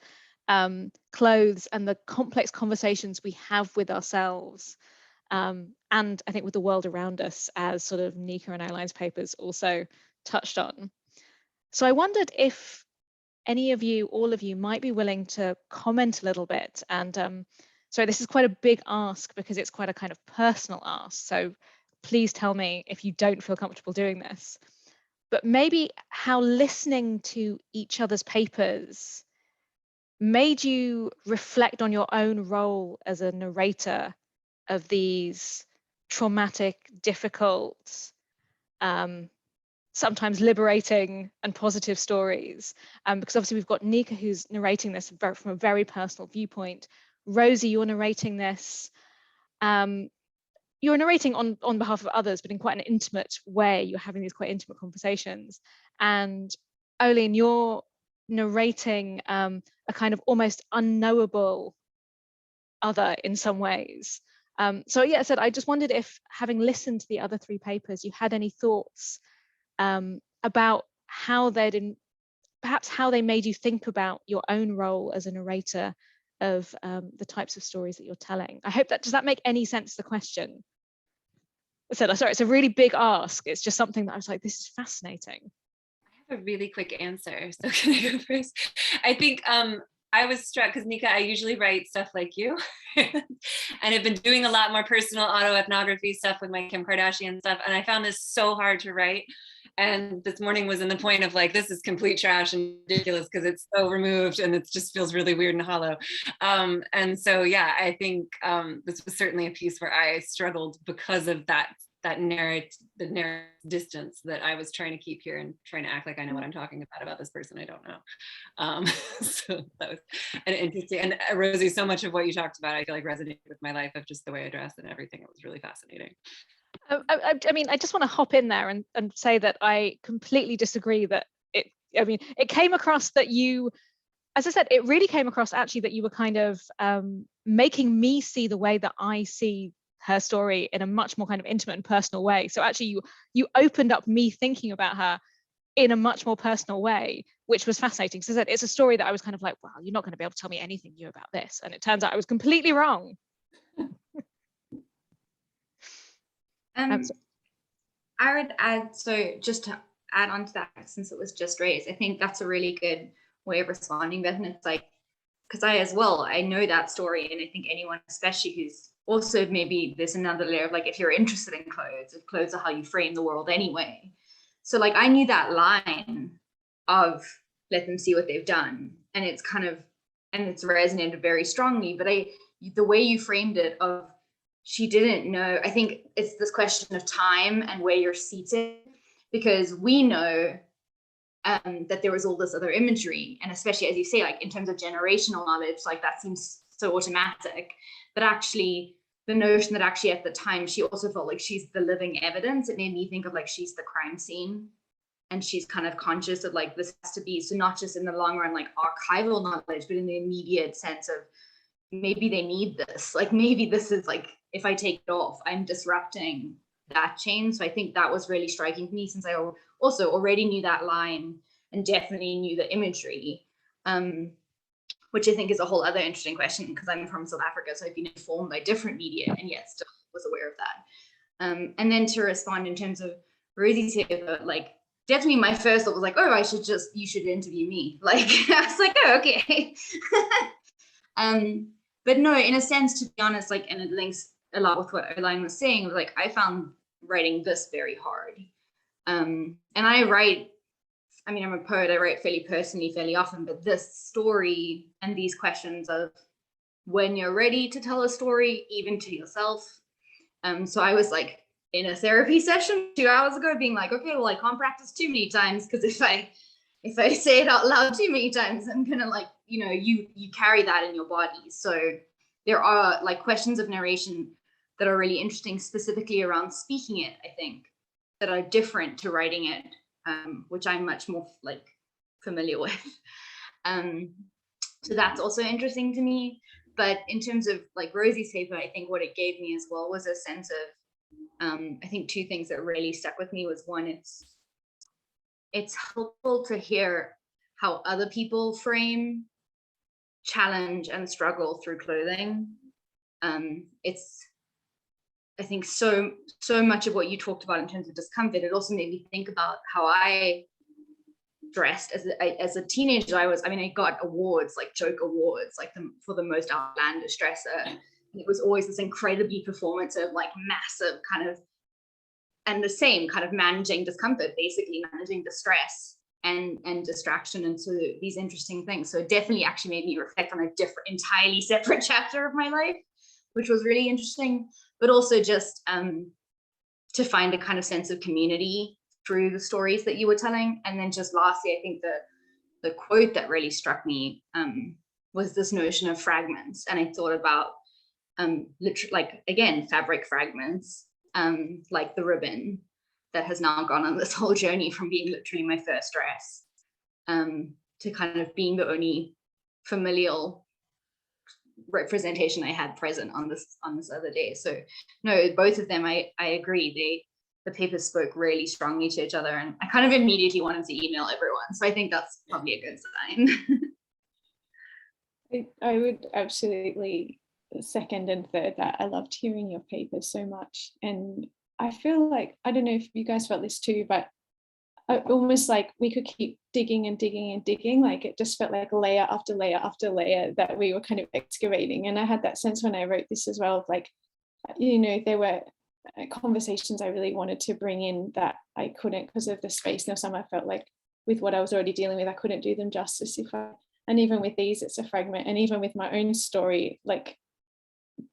clothes and the complex conversations we have with ourselves, and I think with the world around us, as sort of Nica and Oline's papers also touched on. So I wondered if any of you, all of you, might be willing to comment a little bit. And so this is quite a big ask because it's quite a kind of personal ask. So please tell me if you don't feel comfortable doing this. But maybe how listening to each other's papers made you reflect on your own role as a narrator of these traumatic, difficult, sometimes liberating and positive stories. Because obviously we've got Nica who's narrating this from a very personal viewpoint. Rosie, you're narrating this. You're narrating on behalf of others, but in quite an intimate way. You're having these quite intimate conversations. And Oline, you're narrating a kind of almost unknowable other in some ways. So yeah, I just wondered if, having listened to the other three papers, you had any thoughts about how perhaps how they made you think about your own role as a narrator of the types of stories that you're telling. I hope does that make any sense, the question? Sorry, it's a really big ask. It's just something that I was like, this is fascinating. I have a really quick answer. So can I go first? I think I was struck because Nica, I usually write stuff like you and I've been doing a lot more personal autoethnography stuff with my Kim Kardashian stuff. And I found this so hard to write. And this morning was in the point of like, this is complete trash and ridiculous because it's so removed and it just feels really weird and hollow. And so, yeah, I think this was certainly a piece where I struggled because of the narrative distance that I was trying to keep here and trying to act like I know what I'm talking about this person I don't know. So that was an interesting, and Rosie, so much of what you talked about, I feel like resonated with my life of just the way I dress and everything. It was really fascinating. I mean, I just want to hop in there and say that I completely disagree that it came across that you, as I said, it really came across actually that you were kind of making me see the way that I see her story in a much more kind of intimate and personal way. So actually you opened up me thinking about her in a much more personal way, which was fascinating. So it's a story that I was kind of like, wow, you're not going to be able to tell me anything new about this. And it turns out I was completely wrong. I would add, so just to add on to that, since it was just raised, I think that's a really good way of responding, Beth. And it's like, because I know that story, and I think anyone, especially who's also, maybe there's another layer of like, if you're interested in clothes, if clothes are how you frame the world anyway. So like, I knew that line of let them see what they've done, and it's kind of, and it's resonated very strongly. But the way you framed it of, she didn't know, I think it's this question of time and where you're seated, because we know that there was all this other imagery, and especially, as you say, like in terms of generational knowledge, like that seems so automatic. But actually, the notion that actually at the time she also felt like she's the living evidence, it made me think of like she's the crime scene, and she's kind of conscious of like, this has to be, so not just in the long run like archival knowledge, but in the immediate sense of, maybe they need this, like maybe this is like, if I take it off, I'm disrupting that chain. So I think that was really striking to me, since I also already knew that line and definitely knew the imagery, which I think is a whole other interesting question, because I'm from South Africa, so I've been informed by different media, and yet still was aware of that. And then to respond in terms of Rosie's here, like definitely my first thought was like, oh, you should interview me. Like I was like, oh, okay. But no, in a sense, to be honest, like, and it links a lot with what Oline was saying, was like, I found writing this very hard. And I write, I mean, I'm a poet, I write fairly personally, fairly often, but this story and these questions of when you're ready to tell a story, even to yourself. So I was like in a therapy session 2 hours ago being like, okay, well, I can't practice too many times, because if I say it out loud too many times, I'm gonna like, you know, you carry that in your body. So there are like questions of narration that are really interesting, specifically around speaking it, I think, that are different to writing it, which I'm much more like familiar with. So that's also interesting to me. But in terms of like Rosie's paper, I think what it gave me as well was a sense of, I think two things that really stuck with me was, one, it's helpful to hear how other people frame, challenge, and struggle through clothing. It's, I think, so much of what you talked about in terms of discomfort, it also made me think about how I dressed as a teenager. I got awards, like joke awards, like for the most outlandish dresser. And it was always this incredibly performative, like massive kind of, and the same kind of managing discomfort, basically managing distress and distraction, and so these interesting things. So it definitely actually made me reflect on a different, entirely separate chapter of my life, which was really interesting. But also just to find a kind of sense of community through the stories that you were telling. And then just lastly, I think the quote that really struck me was this notion of fragments. And I thought about literally, like, again, fabric fragments, like the ribbon that has now gone on this whole journey from being literally my first dress to kind of being the only familial representation I had present on this other day. So no, both of them, I agree, the papers spoke really strongly to each other, and I kind of immediately wanted to email everyone. So I think that's probably a good sign. I would absolutely second and third that. I loved hearing your papers so much, and I feel like, I don't know if you guys felt this too, but almost like we could keep digging and digging and digging. Like it just felt like layer after layer after layer that we were kind of excavating. And I had that sense when I wrote this as well, of like, you know, there were conversations I really wanted to bring in that I couldn't because of the space. Now some I felt like with what I was already dealing with, I couldn't do them justice and even with these, it's a fragment. And even with my own story, like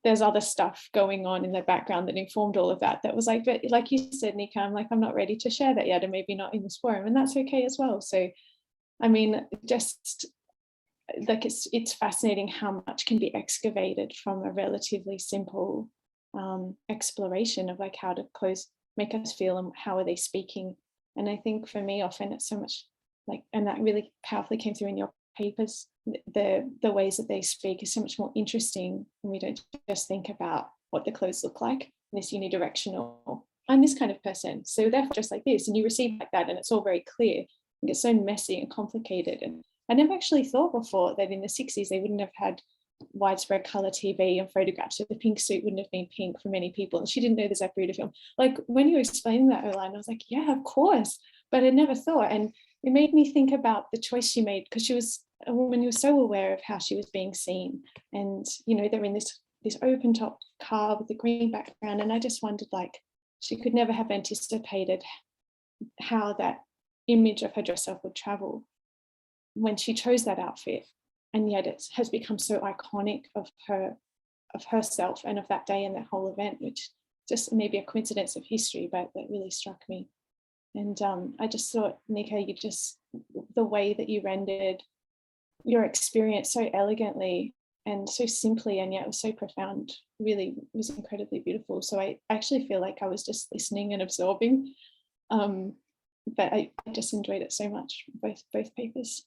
there's other stuff going on in the background that informed all of that was like, but like you said, Nica, I'm not ready to share that yet, and maybe not in this forum, and that's okay as well. So I mean, just like it's fascinating how much can be excavated from a relatively simple exploration of like how do clothes make us feel and how are they speaking. And I think for me often it's so much like, and that really powerfully came through in your papers, the ways that they speak is so much more interesting, and we don't just think about what the clothes look like, this unidirectional, I'm this kind of person, so therefore just like this, and you receive like that, and it's all very clear. It gets so messy and complicated. And I never actually thought before that in the 60s they wouldn't have had widespread colour TV and photographs, so the pink suit wouldn't have been pink for many people. And she didn't know the Zapruder film. Like, when you were explaining that, Oline, I was like, yeah, of course. But I never thought. And it made me think about the choice she made, because she was a woman who was so aware of how she was being seen. And, you know, they're in this open top car with the green background. And I just wondered, like, she could never have anticipated how that image of her dress self would travel when she chose that outfit. And yet it has become so iconic of herself and of that day and that whole event, which just maybe a coincidence of history, but that really struck me. And I just thought, Nica, the way that you rendered your experience so elegantly and so simply, and yet was so profound, really was incredibly beautiful. So I actually feel like I was just listening and absorbing, but I just enjoyed it so much, both papers.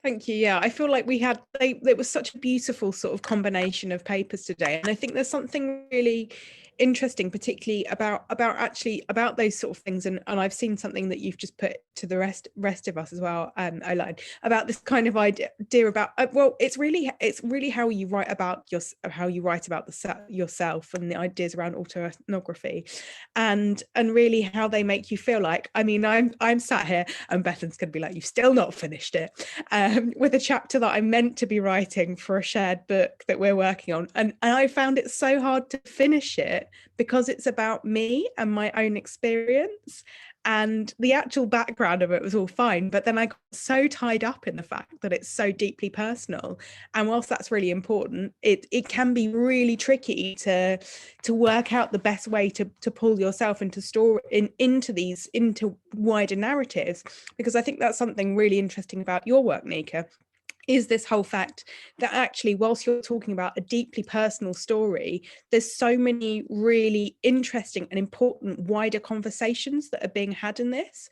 Thank you. Yeah, I feel like it was such a beautiful sort of combination of papers today, and I think there's something really interesting, particularly about those sort of things, and I've seen something that you've just put to the rest of us as well, Oline, about this kind of idea about well, it's really how you write about yourself and the ideas around autoethnography, and really how they make you feel. Like, I mean, I'm sat here and Bethan's gonna be like, you've still not finished it, with a chapter that I'm meant to be writing for a shared book that we're working on, and I found it so hard to finish it because it's about me and my own experience, and the actual background of it was all fine, but then I got so tied up in the fact that it's so deeply personal, and whilst that's really important, it can be really tricky to work out the best way to pull yourself into into wider narratives, because I think that's something really interesting about your work, Nica, is this whole fact that actually, whilst you're talking about a deeply personal story, there's so many really interesting and important wider conversations that are being had in this.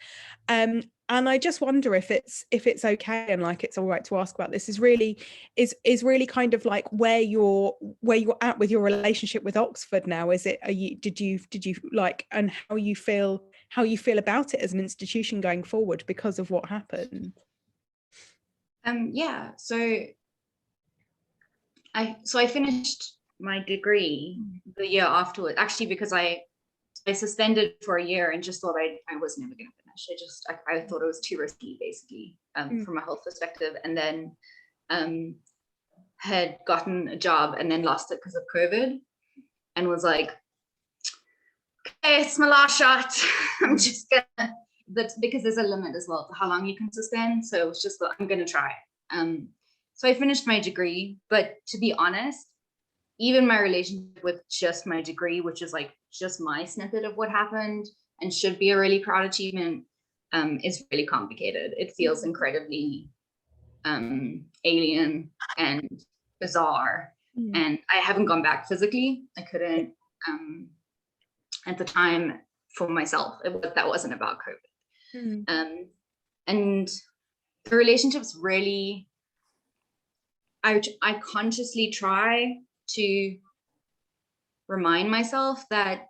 And I just wonder if it's okay, and like it's all right to ask about this, is really kind of like where you're at with your relationship with Oxford now. Is it, did you like, and how you feel about it as an institution going forward because of what happened? Yeah, so I finished my degree the year afterwards, actually, because I suspended for a year and just thought I was never going to finish. I thought it was too risky, basically, from a health perspective, and then had gotten a job and then lost it because of COVID, and was like, okay, it's my last shot. I'm just gonna. That's because there's a limit as well to how long you can suspend. So it's just, I'm going to try. So I finished my degree, but to be honest, even my relationship with just my degree, which is like just my snippet of what happened and should be a really proud achievement, is really complicated. It feels incredibly alien and bizarre. And I haven't gone back physically. I couldn't at the time for myself. That wasn't about COVID. And the relationships really, I consciously try to remind myself that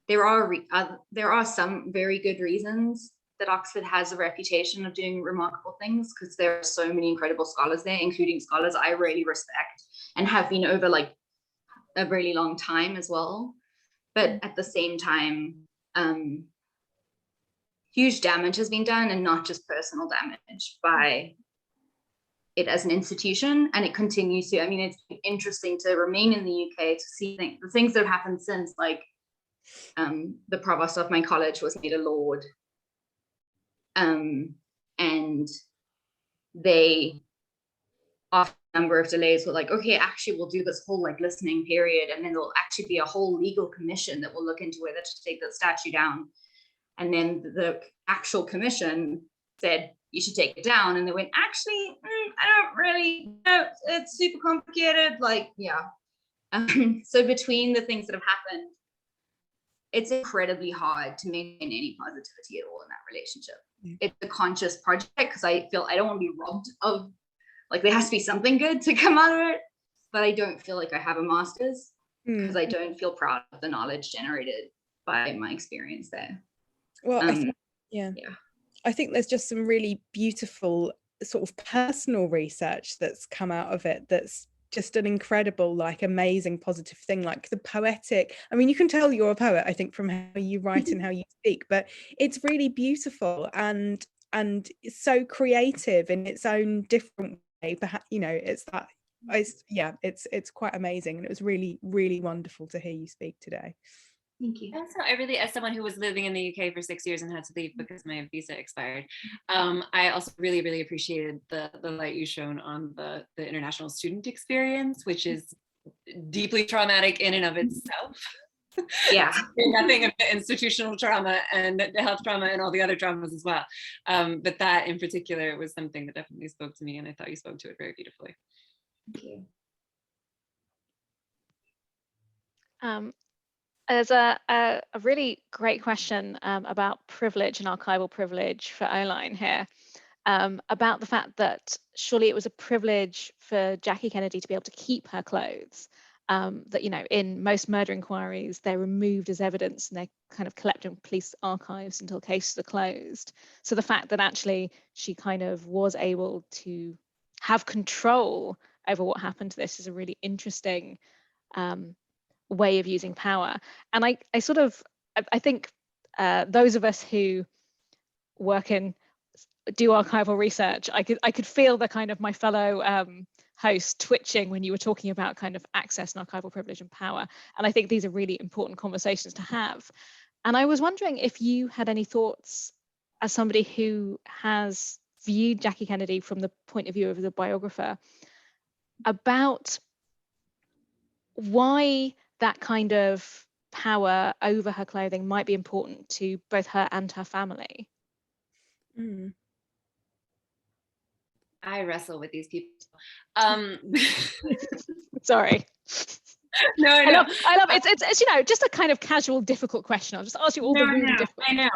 there are some very good reasons that Oxford has a reputation of doing remarkable things, because there are so many incredible scholars there, including scholars I really respect and have been over like a really long time as well. But at the same time, huge damage has been done, and not just personal damage, by it as an institution, and it continues to. I mean, it's been interesting to remain in the UK to see the things that have happened since, like the provost of my college was made a lord, and they, after a number of delays, were like, okay, actually we'll do this whole like listening period, and then there'll actually be a whole legal commission that will look into whether to take the statue down. And then the actual commission said, you should take it down. And they went, actually, I don't really know. It's super complicated. Like, yeah. So between the things that have happened, it's incredibly hard to maintain any positivity at all in that relationship. It's a conscious project, because I feel I don't want to be robbed of, like, there has to be something good to come out of it. But I don't feel like I have a master's, because I don't feel proud of the knowledge generated by my experience there. Well, I think there's just some really beautiful sort of personal research that's come out of it that's just an incredible, like, amazing positive thing, like the poetic, I mean, you can tell you're a poet, I think, from how you write and how you speak, but it's really beautiful and so creative in its own different way. Perhaps, you know, it's it's quite amazing, and it was really, really wonderful to hear you speak today. Thank you. Also, I really, as someone who was living in the UK for 6 years and had to leave because my visa expired, I also really, really appreciated the light you shone on the international student experience, which is deeply traumatic in and of itself. Yeah. Nothing of the institutional trauma and the health trauma and all the other traumas as well. But that in particular was something that definitely spoke to me, and I thought you spoke to it very beautifully. Thank you. There's a really great question about privilege and archival privilege for Oline here, about the fact that surely it was a privilege for Jackie Kennedy to be able to keep her clothes, that, you know, in most murder inquiries, they're removed as evidence and they're kind of collected in police archives until cases are closed. So the fact that actually she kind of was able to have control over what happened to this is a really interesting way of using power. And I think those of us who do archival research, I could feel the kind of my fellow host twitching when you were talking about kind of access and archival privilege and power. And I think these are really important conversations to have. And I was wondering if you had any thoughts, as somebody who has viewed Jackie Kennedy from the point of view of the biographer, about why that kind of power over her clothing might be important to both her and her family. I wrestle with these people. Sorry. No, I love it's you know, just a kind of casual, difficult question. I'll just ask you all the really difficult I know.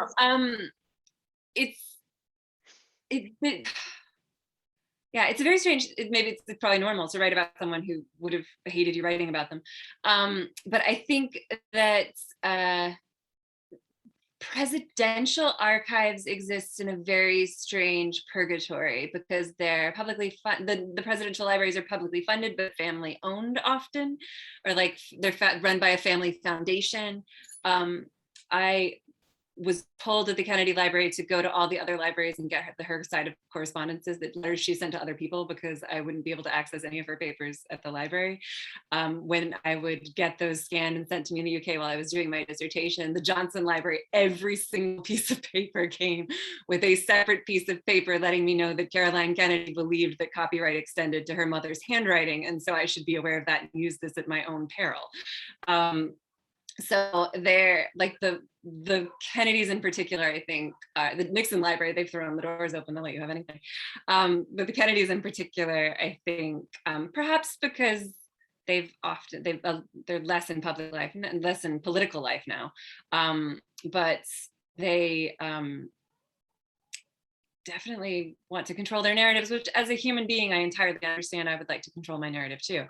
Yeah, it's a very strange, maybe it's probably normal to write about someone who would have hated you writing about them. But I think that presidential archives exist in a very strange purgatory because they're publicly funded. The presidential libraries are publicly funded, but family owned often, or like they're run by a family foundation. I was told at the Kennedy Library to go to all the other libraries and get her side of correspondences, that letters she sent to other people, because I wouldn't be able to access any of her papers at the library. When I would get those scanned and sent to me in the UK while I was doing my dissertation, the Johnson Library, every single piece of paper came with a separate piece of paper letting me know that Caroline Kennedy believed that copyright extended to her mother's handwriting, and so I should be aware of that and use this at my own peril. So they're like the Kennedys in particular, I think, the Nixon Library, they've thrown the doors open, they'll let you have anything. But the Kennedys in particular, I think, perhaps because they're less in public life and less in political life now, but they definitely want to control their narratives, which as a human being, I entirely understand. I would like to control my narrative too.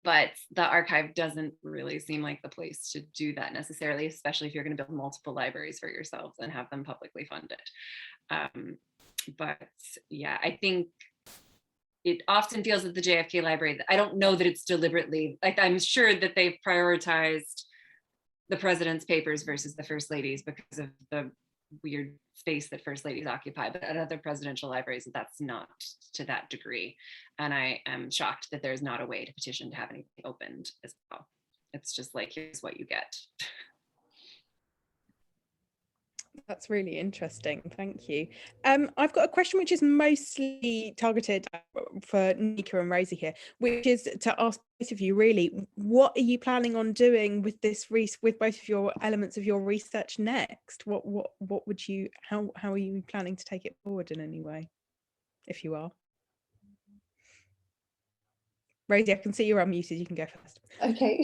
But the archive doesn't really seem like the place to do that necessarily, especially if you're going to build multiple libraries for yourselves and have them publicly funded. But yeah, I think it often feels at the JFK Library, I don't know that it's deliberately, like, I'm sure that they've prioritized the president's papers versus the first lady's because of the weird space that first ladies occupy, but at other presidential libraries, that's not to that degree. And I am shocked that there's not a way to petition to have anything opened as well. It's just like, here's what you get. That's really interesting. Thank you. I've got a question which is mostly targeted for Nica and Rosie here, which is to ask both of you, really, what are you planning on doing with this with both of your elements of your research next? What would you, how are you planning to take it forward in any way, if you are? Rosie, I can see you're unmuted. You can go first. Okay.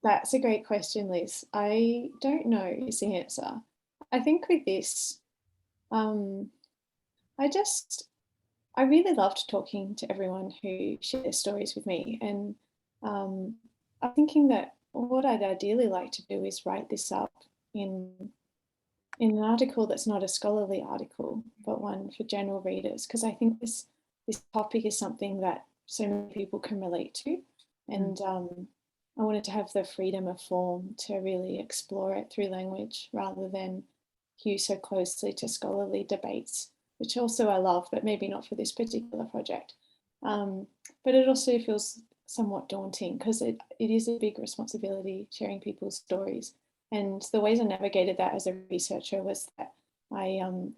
That's a great question, Liz. I don't know is the answer. I think with this, I really loved talking to everyone who shared stories with me. And I'm thinking that what I'd ideally like to do is write this up in in an article that's not a scholarly article, but one for general readers, because I think this topic is something that so many people can relate to. And I wanted to have the freedom of form to really explore it through language rather than hew so closely to scholarly debates, which also I love, but maybe not for this particular project. But it also feels somewhat daunting because it is a big responsibility sharing people's stories. And the ways I navigated that as a researcher was that when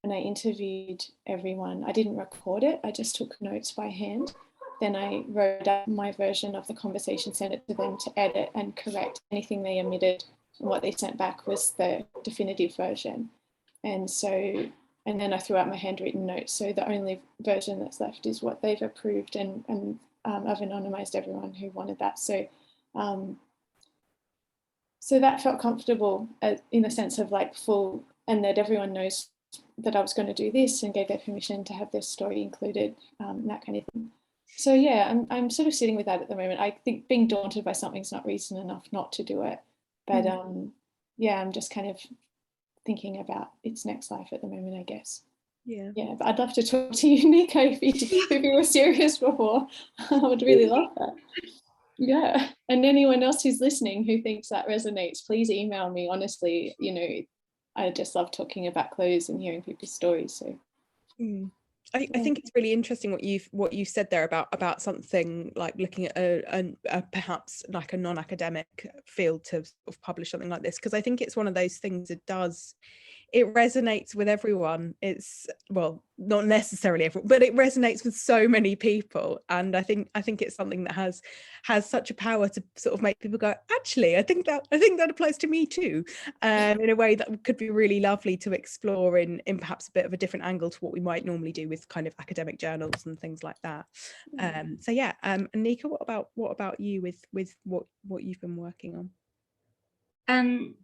I interviewed everyone, I didn't record it, I just took notes by hand. Then I wrote up my version of the conversation, sent it to them to edit and correct anything they omitted. And what they sent back was the definitive version. And then I threw out my handwritten notes. So the only version that's left is what they've approved, and I've anonymized everyone who wanted that. So that felt comfortable in the sense of like full, and that everyone knows that I was going to do this and gave their permission to have their story included, and that kind of thing. So yeah, I'm sort of sitting with that at the moment. I think being daunted by something's not reason enough not to do it. But yeah, I'm just kind of thinking about its next life at the moment, I guess. Yeah, but I'd love to talk to you, Nica, if you were serious before. I would really love that. Yeah, and anyone else who's listening who thinks that resonates, please email me. Honestly, you know, I just love talking about clothes and hearing people's stories. So I think it's really interesting what you said there about something like looking at a perhaps like a non-academic field to sort of publish something like this, because I think it's one of those things it resonates with everyone. It's, well, not necessarily everyone, but it resonates with so many people, and I think it's something that has such a power to sort of make people go, actually, I think that applies to me too, in a way that could be really lovely to explore in perhaps a bit of a different angle to what we might normally do with kind of academic journals and things like that. So yeah, Nica, what about you with what you've been working on?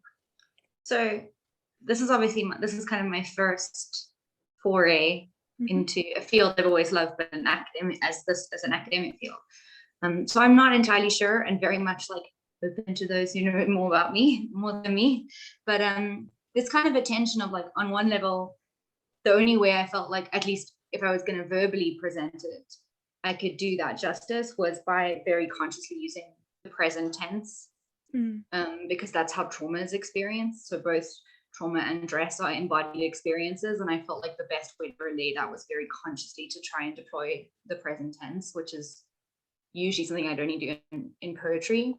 So this is kind of my first foray into a field I've always loved, but an academic as an academic field. So I'm not entirely sure, and very much like open to those who know more than me. But there's kind of a tension of like, on one level, the only way I felt like, at least if I was going to verbally present it, I could do that justice was by very consciously using the present tense, because that's how trauma is experienced. So both trauma and dress are embodied experiences, and I felt like the best way to relay that was very consciously to try and deploy the present tense, which is usually something I'd only do in poetry.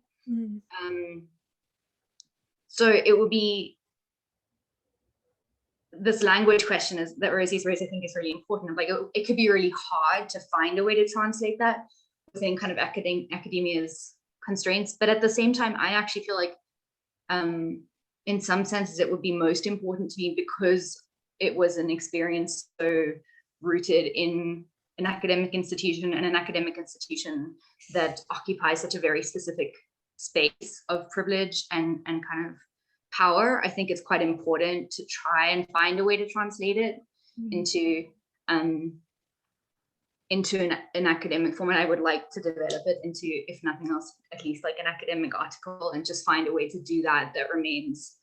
So it would be this language question that Rosie's raised, I think, is really important. Like it could be really hard to find a way to translate that within kind of academia's constraints, but at the same time, I actually feel like in some senses it would be most important to me because it was an experience so rooted in an academic institution, and an academic institution that occupies such a very specific space of privilege and kind of power. I think it's quite important to try and find a way to translate it into an academic format. I would like to develop it into, if nothing else, at least like an academic article, and just find a way to do that remains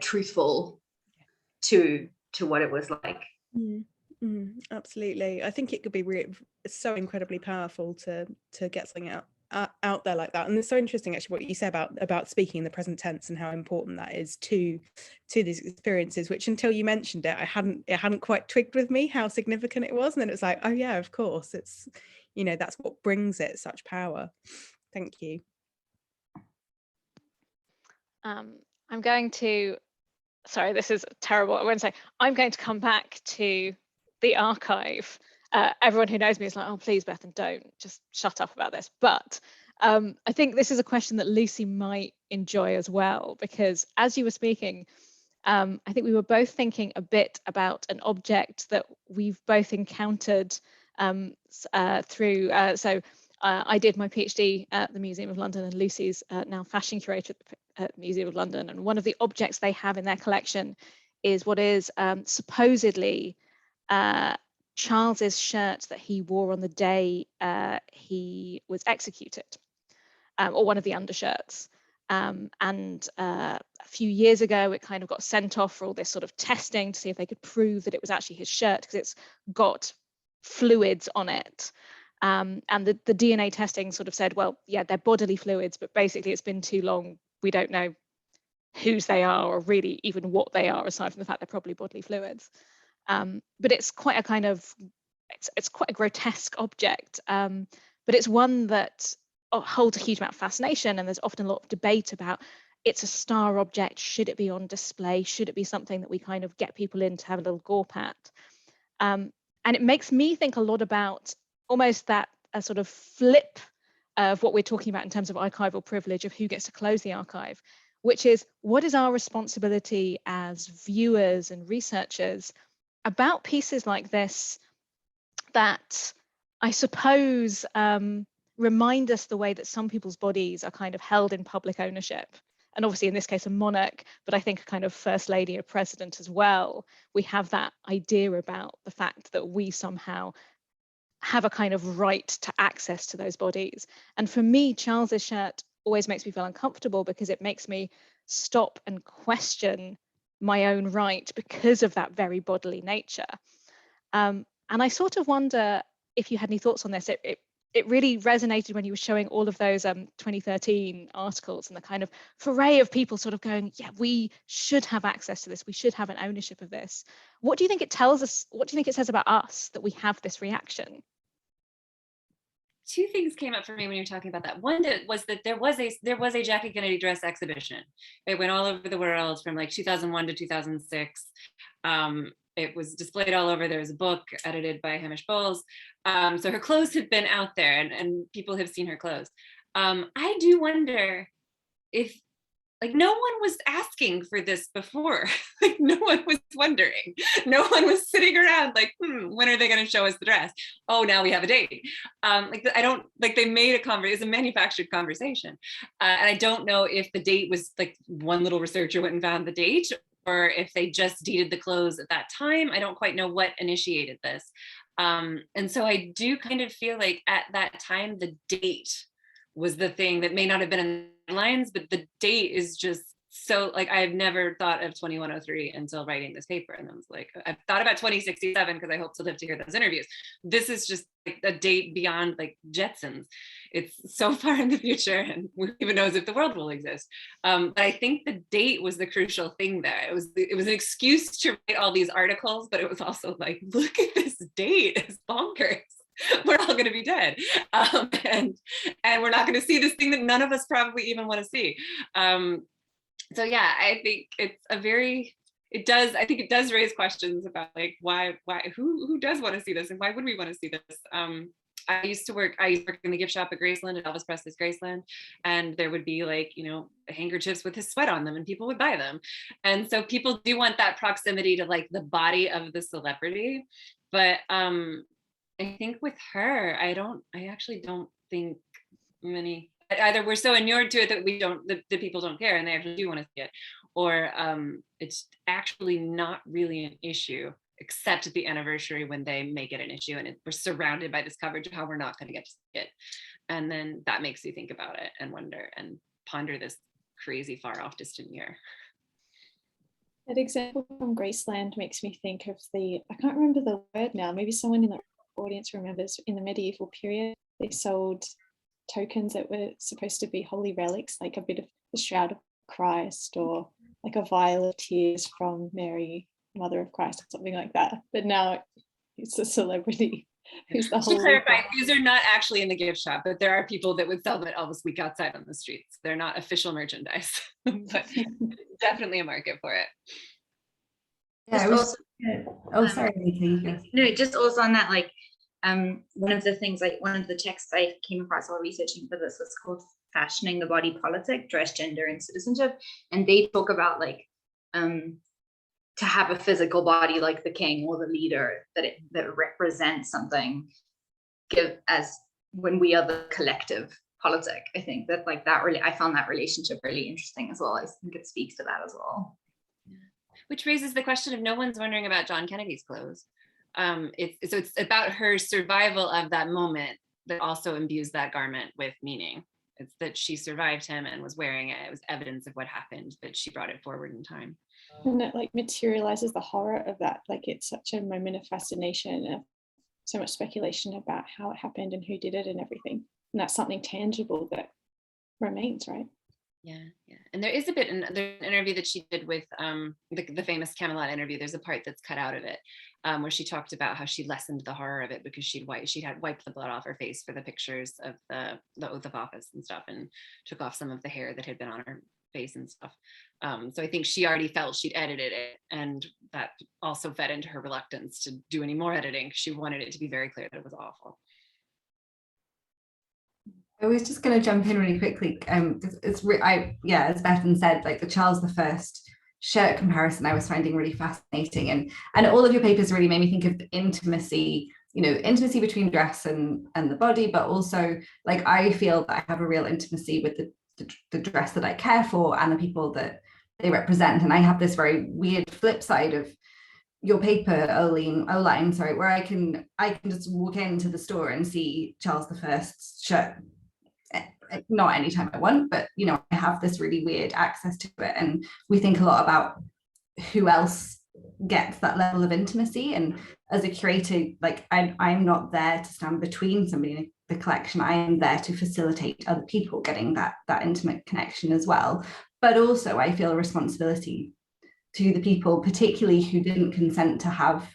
truthful to what it was like. Absolutely. I think it could be really so incredibly powerful to get something out there like that. And it's so interesting actually what you say about speaking in the present tense and how important that is to these experiences, which until you mentioned it, it hadn't quite twigged with me how significant it was. And then it's like, oh yeah, of course, it's, you know, that's what brings it such power. Thank you. I'm going to, sorry, this is terrible. I won't say, I'm going to come back to the archive. Everyone who knows me is like, oh, please, Bethan, don't, just shut up about this. But I think this is a question that Lucy might enjoy as well, because as you were speaking, I think we were both thinking a bit about an object that we've both encountered through, I did my PhD at the Museum of London, and Lucy's now fashion curator at the Museum of London. And one of the objects they have in their collection is what is supposedly Charles's shirt that he wore on the day he was executed, or one of the undershirts. And a few years ago, it kind of got sent off for all this sort of testing to see if they could prove that it was actually his shirt, because it's got fluids on it. And the DNA testing sort of said, well, yeah, they're bodily fluids, but basically it's been too long. We don't know whose they are or really even what they are, aside from the fact they're probably bodily fluids. But it's quite a kind of, it's quite a grotesque object, but it's one that holds a huge amount of fascination, and there's often a lot of debate about, it's a star object, should it be on display, should it be something that we kind of get people in to have a little gawp at? And it makes me think a lot about almost that a sort of flip of what we're talking about in terms of archival privilege, of who gets to close the archive, which is, what is our responsibility as viewers and researchers about pieces like this that I suppose remind us the way that some people's bodies are kind of held in public ownership. And obviously in this case a monarch, but I think a kind of first lady, a president as well. We have that idea about the fact that we somehow have a kind of right to access to those bodies. And for me, Charles's shirt always makes me feel uncomfortable, because it makes me stop and question my own right because of that very bodily nature. And I sort of wonder if you had any thoughts on this. It really resonated when you were showing all of those 2013 articles and the kind of foray of people sort of going, yeah, we should have access to this, we should have an ownership of this. What do you think it tells us? What do you think it says about us that we have this reaction? Two things came up for me when you were talking about that. One was that there was a Jackie Kennedy dress exhibition. It went all over the world from like 2001 to 2006. It was displayed all over. There was a book edited by Hamish Bowles. So her clothes had been out there, and people have seen her clothes. I do wonder if, like, no one was asking for this before. Like, no one was wondering. No one was sitting around like, when are they going to show us the dress? Oh, now we have a date. They made it's a manufactured conversation. And I don't know if the date was like one little researcher went and found the date, or if they just dated the clothes at that time. I don't quite know what initiated this. And so I do kind of feel like at that time, the date was the thing that may not have been in the lines, but the date is just so, like, I've never thought of 2103 until writing this paper. And I was like, I've thought about 2067 because I hope to live to hear those interviews. This is just like a date beyond like Jetsons. It's so far in the future, and who even knows if the world will exist. But I think the date was the crucial thing there. It was an excuse to write all these articles, but it was also like, look at this date, it's bonkers. We're all going to be dead, and we're not going to see this thing that none of us probably even want to see. So yeah, I think I think it does raise questions about like why who does want to see this, and why would we want to see this? I used to work in the gift shop at Graceland, at Elvis Presley's Graceland, and there would be like, handkerchiefs with his sweat on them, and people would buy them. And so people do want that proximity to like the body of the celebrity. But I think with her, I actually don't think many, either we're so inured to it that the people don't care and they actually do want to see it, or it's actually not really an issue, except at the anniversary when they make it an issue, and we're surrounded by this coverage of how we're not going to get to see it. And then that makes you think about it and wonder and ponder this crazy far off distant year. That example from Graceland makes me think of I can't remember the word now, maybe someone in the audience remembers, in the medieval period, they sold tokens that were supposed to be holy relics, like a bit of the Shroud of Christ, or like a vial of tears from Mary, Mother of Christ, or something like that. But now it's a celebrity who's the holy. To clarify, these are not actually in the gift shop, but there are people that would sell them at Elvis Week outside on the streets. They're not official merchandise, but definitely a market for it. Yeah, sorry, Nica. No, just also on that, like, one of the texts I came across while researching for this was called Fashioning the Body Politic, Dress, Gender, and Citizenship. And they talk about like to have a physical body like the king or the leader, that represents something, as when we are the collective politic. I think that like that really, I found that relationship really interesting as well. I think it speaks to that as well. Which raises the question of, no one's wondering about John Kennedy's clothes. It's about her survival of that moment that also imbues that garment with meaning. It's that she survived him and was wearing it. It was evidence of what happened, but she brought it forward in time. And it like materializes the horror of that. Like it's such a moment of fascination, of so much speculation about how it happened and who did it and everything. And that's something tangible that remains, right? Yeah. And there is a bit in there's an interview that she did with the famous Camelot interview. There's a part that's cut out of it where she talked about how she lessened the horror of it because she had wiped the blood off her face for the pictures of the oath of office and stuff, and took off some of the hair that had been on her face and stuff. So I think she already felt she'd edited it, and that also fed into her reluctance to do any more editing. She wanted it to be very clear that it was awful. I was just going to jump in really quickly. As Bethan said, like the Charles I shirt comparison, I was finding really fascinating, and all of your papers really made me think of the intimacy between dress and the body, but also like I feel that I have a real intimacy with the dress that I care for and the people that they represent. And I have this very weird flip side of your paper, Oline, where I can just walk into the store and see Charles I's shirt. Not anytime I want, but I have this really weird access to it, and we think a lot about who else gets that level of intimacy. And as a curator, like I'm not there to stand between somebody in the collection. I am there to facilitate other people getting that intimate connection as well. But also I feel a responsibility to the people, particularly who didn't consent to have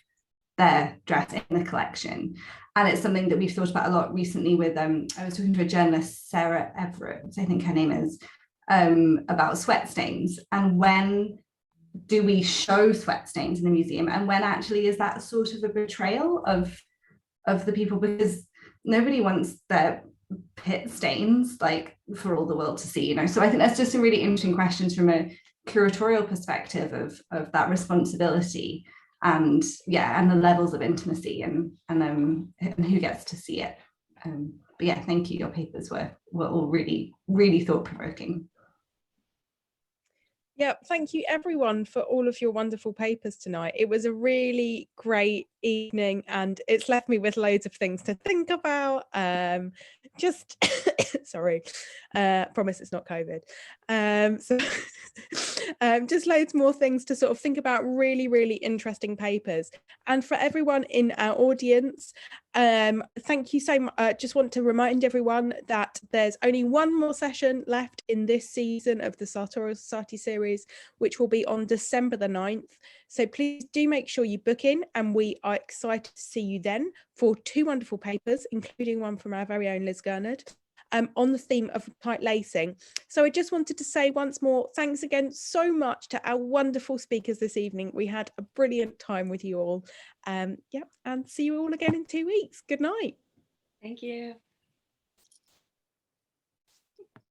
their dress in the collection. And it's something that we've thought about a lot recently with, I was talking to a journalist, Sarah Everett, I think her name is, about sweat stains. And when do we show sweat stains in the museum? And when actually is that sort of a betrayal of the people? Because nobody wants their pit stains like for all the world to see, So I think that's just a really interesting question from a curatorial perspective of that responsibility. And the levels of intimacy and who gets to see it. But thank you. Your papers were all really, really thought-provoking. Yeah, thank you everyone for all of your wonderful papers tonight. It was a really great evening, and it's left me with loads of things to think about. Just sorry, promise it's not COVID. Just loads more things to sort of think about. Really, really interesting papers. And for everyone in our audience, thank you so much. Just want to remind everyone that there's only one more session left in this season of the Sartorial Society series, which will be on December the 9th. So please do make sure you book in, and we are excited to see you then for 2 wonderful papers, including one from our very own Liz Gernard, on the theme of tight lacing. So I just wanted to say once more, thanks again so much to our wonderful speakers this evening. We had a brilliant time with you all. And see you all again in 2 weeks. Good night. Thank you.